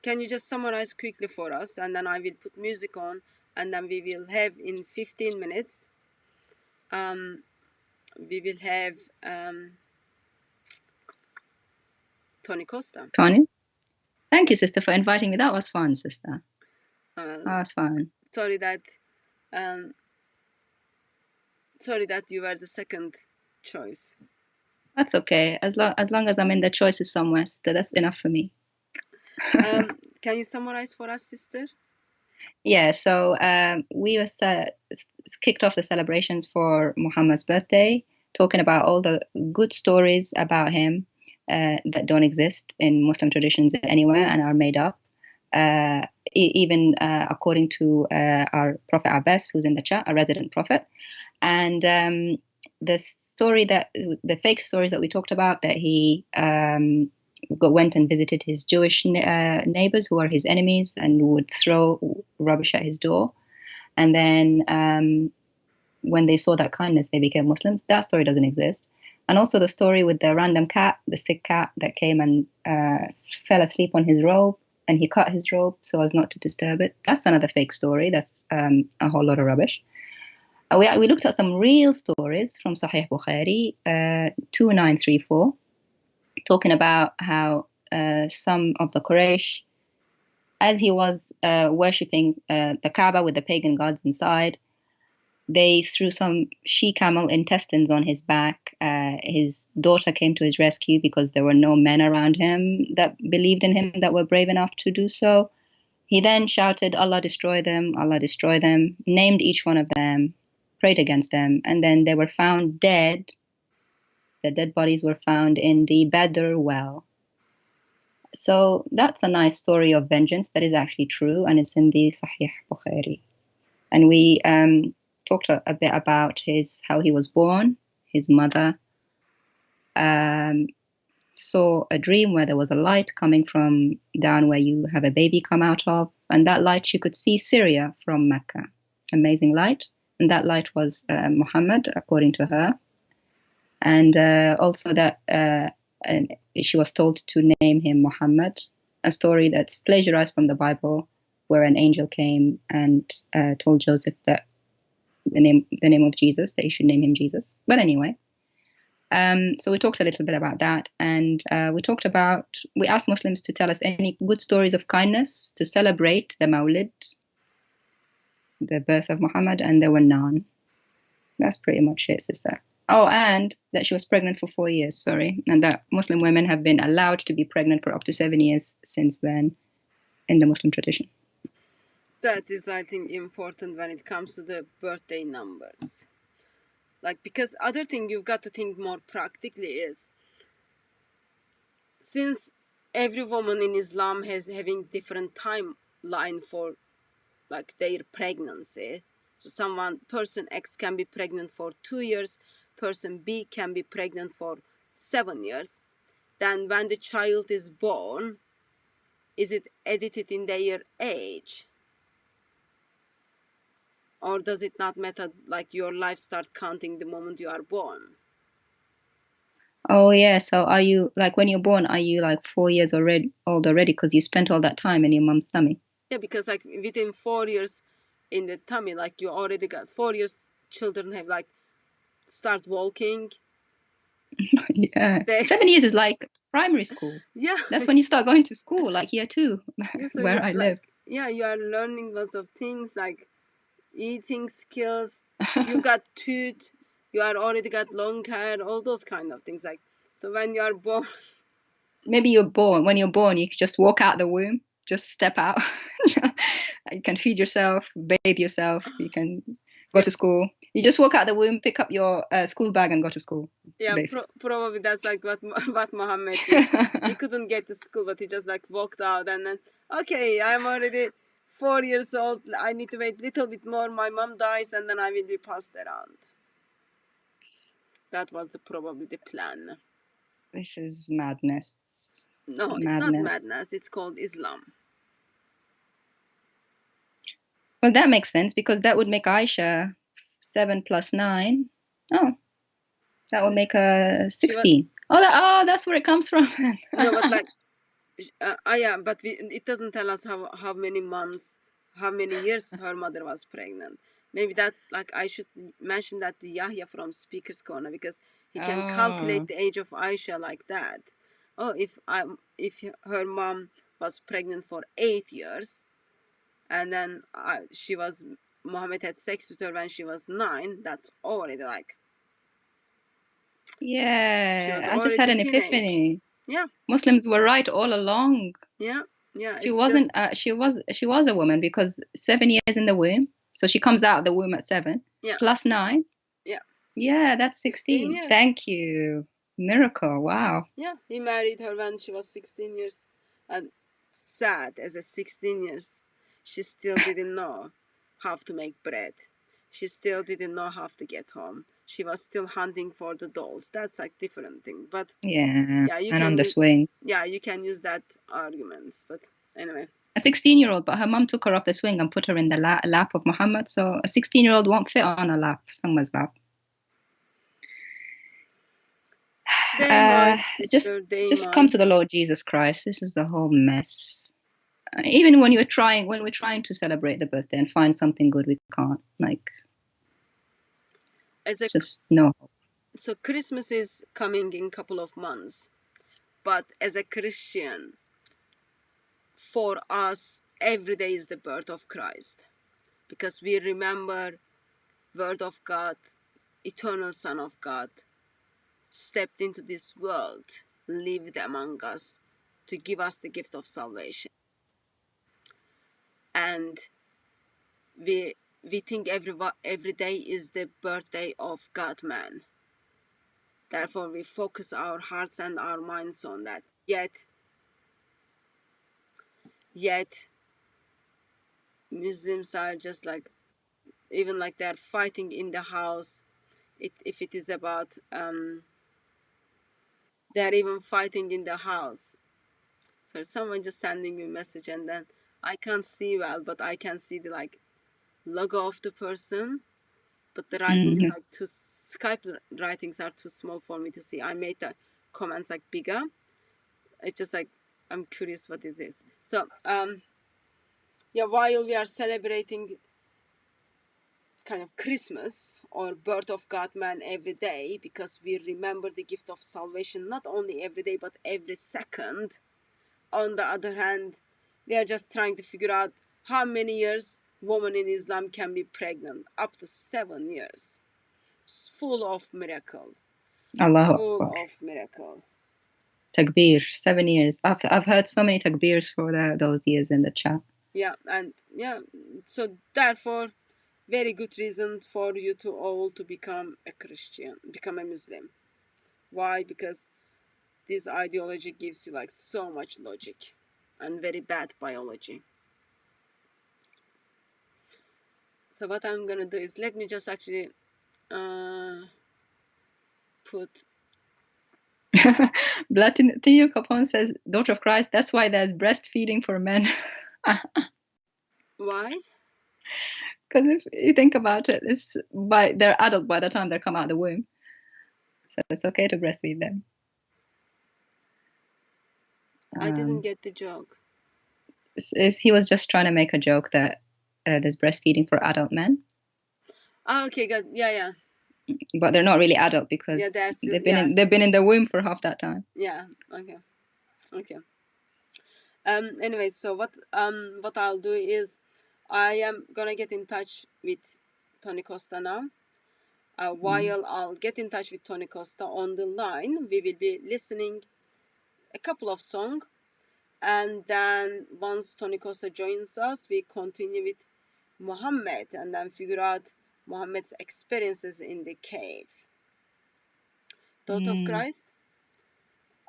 can you just summarize quickly for us, and then I will put music on, and then we will have in 15 minutes. We will have Tony Costa. Tony, thank you, sister, for inviting me. That was fun, sister. That was fun. Sorry that you were the second choice. That's okay. As long as I'm in the choices somewhere, sister, that's enough for me. Can you summarize for us, sister? Yeah, so we kicked off the celebrations for Muhammad's birthday, talking about all the good stories about him that don't exist in Muslim traditions anywhere and are made up. Even according to our Prophet Abbas, who's in the chat, a resident prophet. And the fake stories that we talked about, that he went and visited his Jewish neighbors who are his enemies and would throw rubbish at his door. And then when they saw that kindness, they became Muslims. That story doesn't exist. And also the story with the random cat, the sick cat that came and fell asleep on his robe, and he cut his robe so as not to disturb it. That's another fake story. That's a whole lot of rubbish. We looked at some real stories from Sahih Bukhari 2934, talking about how some of the Quraysh, as he was worshipping the Kaaba with the pagan gods inside, they threw some she-camel intestines on his back. His daughter came to his rescue because there were no men around him that believed in him, that were brave enough to do so. He then shouted, Allah destroy them, Allah destroy them, named each one of them, prayed against them, and then they were found dead. The dead bodies were found in the Badr well. So that's a nice story of vengeance that is actually true, and it's in the Sahih Bukhari. And we talked a bit about how he was born. His mother saw a dream where there was a light coming from down where you have a baby come out of, and that light she could see Syria from Mecca. Amazing light, and that light was Muhammad, according to her. And also that and she was told to name him Muhammad, a story that's plagiarized from the Bible, where an angel came and told Joseph that the name of Jesus, that he should name him Jesus. But anyway, so we talked a little bit about that, and we asked Muslims to tell us any good stories of kindness to celebrate the Mawlid, the birth of Muhammad, and there were none. That's pretty much it, sister. Oh, and that she was pregnant for 4 years, sorry, and that Muslim women have been allowed to be pregnant for up to 7 years since then in the Muslim tradition. That is, I think, important when it comes to the birthday numbers. Like, because other thing you've got to think more practically is, since every woman in Islam has having different timeline for like their pregnancy. So person X can be pregnant for 2 years, person B can be pregnant for 7 years. Then when the child is born, is it edited in their age? Or does it not matter, like your life start counting the moment you are born? Oh yeah, so are you, like, when you're born, are you like 4 years old already because you spent all that time in your mom's tummy? Yeah, because like within 4 years in the tummy, like you already got 4 years, children have like start walking. Yeah. They 7 years is like primary school. yeah. That's when you start going to school, like year 2, Yeah, so where yeah, I like live. yeah, you are learning lots of things like eating skills. You've got tooth. You are already got long hair. All those kind of things. Like so, when you are born, Maybe when you're born, you can just walk out the womb, just step out. You can feed yourself, bathe yourself, you can go yeah, to school. You just walk out the womb, pick up your school bag, and go to school, yeah, basically. probably that's like what what Mohammed did. He couldn't get to school, but he just like walked out and then okay, I'm already 4 years old. I need to wait a little bit more. My mom dies, and then I will be passed around. That was probably the plan. This is madness. No, it's not Madness. madness. It's called Islam. Well, that makes sense because that would make Aisha 7 plus 9. Oh, that would make her She was 16. Oh, that's where it comes from. no, but like yeah, but it doesn't tell us how many months, how many years her mother was pregnant. Maybe that, like, I should mention that to Yahya from Speaker's Corner because he can calculate Oh, the age of Aisha like that. Oh, if her mom was pregnant for 8 years, and then Muhammad had sex with her when she was 9. That's already like she was yeah. I just had already an teenage. epiphany. Yeah, Muslims were right all along. yeah, yeah. She It's wasn't. just She was a woman because 7 years in the womb, so she comes out of the womb at 7 yeah, plus 9. yeah. Yeah, that's 16 16. years. Thank you. Miracle. Wow. Yeah, he married her when she was 16 years. And sad, as a 16 years, she still didn't know how to make bread. She still didn't know how to get home. She was still hunting for the dolls. That's like different thing. But Yeah, yeah, and on the swings. you can use that arguments. But anyway, A 16-year-old, but her mom took her off the swing and put her in the lap of Muhammad. So a 16-year-old won't fit on a lap, someone's lap. they Uh, might, just sister, they just come might. to the Lord Jesus Christ. This is the whole mess. Even when we're trying to celebrate the birthday and find something good, we can't. Like, As a it's just no. so Christmas is coming in a couple of months. But as a Christian, for us, every day is the birth of Christ. Because we remember Word of God, eternal Son of God, stepped into this world, lived among us to give us the gift of salvation. And we think every day is the birthday of God man. Therefore, we focus our hearts and our minds on that. Yet, Yet Muslims are just like, even like they're fighting in the house. If it is about they're even fighting in the house. So someone just sending me a message, and then I can't see well, but I can see the like logo of the person, but the writing is like too, Skype writings are too small for me to see. I made the comments like bigger. It's just like, I'm curious, what is this? So yeah, while we are celebrating kind of Christmas or birth of God man every day, because we remember the gift of salvation not only every day but every second. On the other hand, we are just trying to figure out how many years woman in Islam can be pregnant. Up to 7 years. It's full of miracle. Allahu Full Akbar. of miracle. Takbir, 7 years. I've heard so many takbirs for those years in the chat. Yeah, and yeah, so therefore, very good reason for you to all to become a Christian, become a Muslim. Why? Because this ideology gives you like so much logic and very bad biology. So what I'm gonna do is, let me just actually put. Blatinio Capone says, daughter of Christ, that's why there's breastfeeding for men. Why? Because if you think about it, they're adult by the time they come out of the womb. So it's okay to breastfeed them. I didn't get the joke. He was just trying to make a joke that there's breastfeeding for adult men. Oh, okay, good. Yeah. But they're not really adult because they've been in the womb for half that time. Yeah. Okay. Anyway, so what I'll do is, I am gonna get in touch with Tony Costa now. While I'll get in touch with Tony Costa on the line, we will be listening a couple of songs, and then once Tony Costa joins us, we continue with Muhammad and then figure out Muhammad's experiences in the cave. Thought of Christ?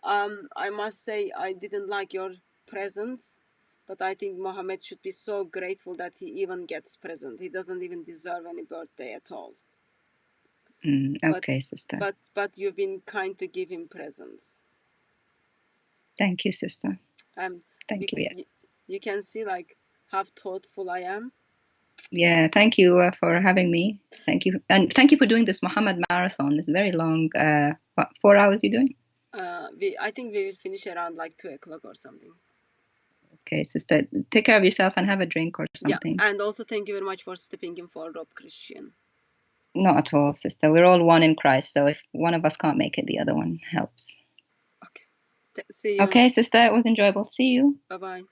I must say, I didn't like your presents, but I think Muhammad should be so grateful that he even gets present. He doesn't even deserve any birthday at all. Okay, sister. But you've been kind to give him presents. Thank you, sister. Thank you. Yes. You can see like how thoughtful I am. Yeah, thank you for having me. Thank you, and thank you for doing this Muhammad marathon. It's very long. What, 4 hours you doing? I think we will finish around like 2:00 or something. Okay, sister. Take care of yourself and have a drink or something. Yeah, and also thank you very much for stepping in for Rob Christian. Not at all, sister. We're all one in Christ. So if one of us can't make it, the other one helps. Okay. See you. Okay, sister. It was enjoyable. See you. Bye-bye.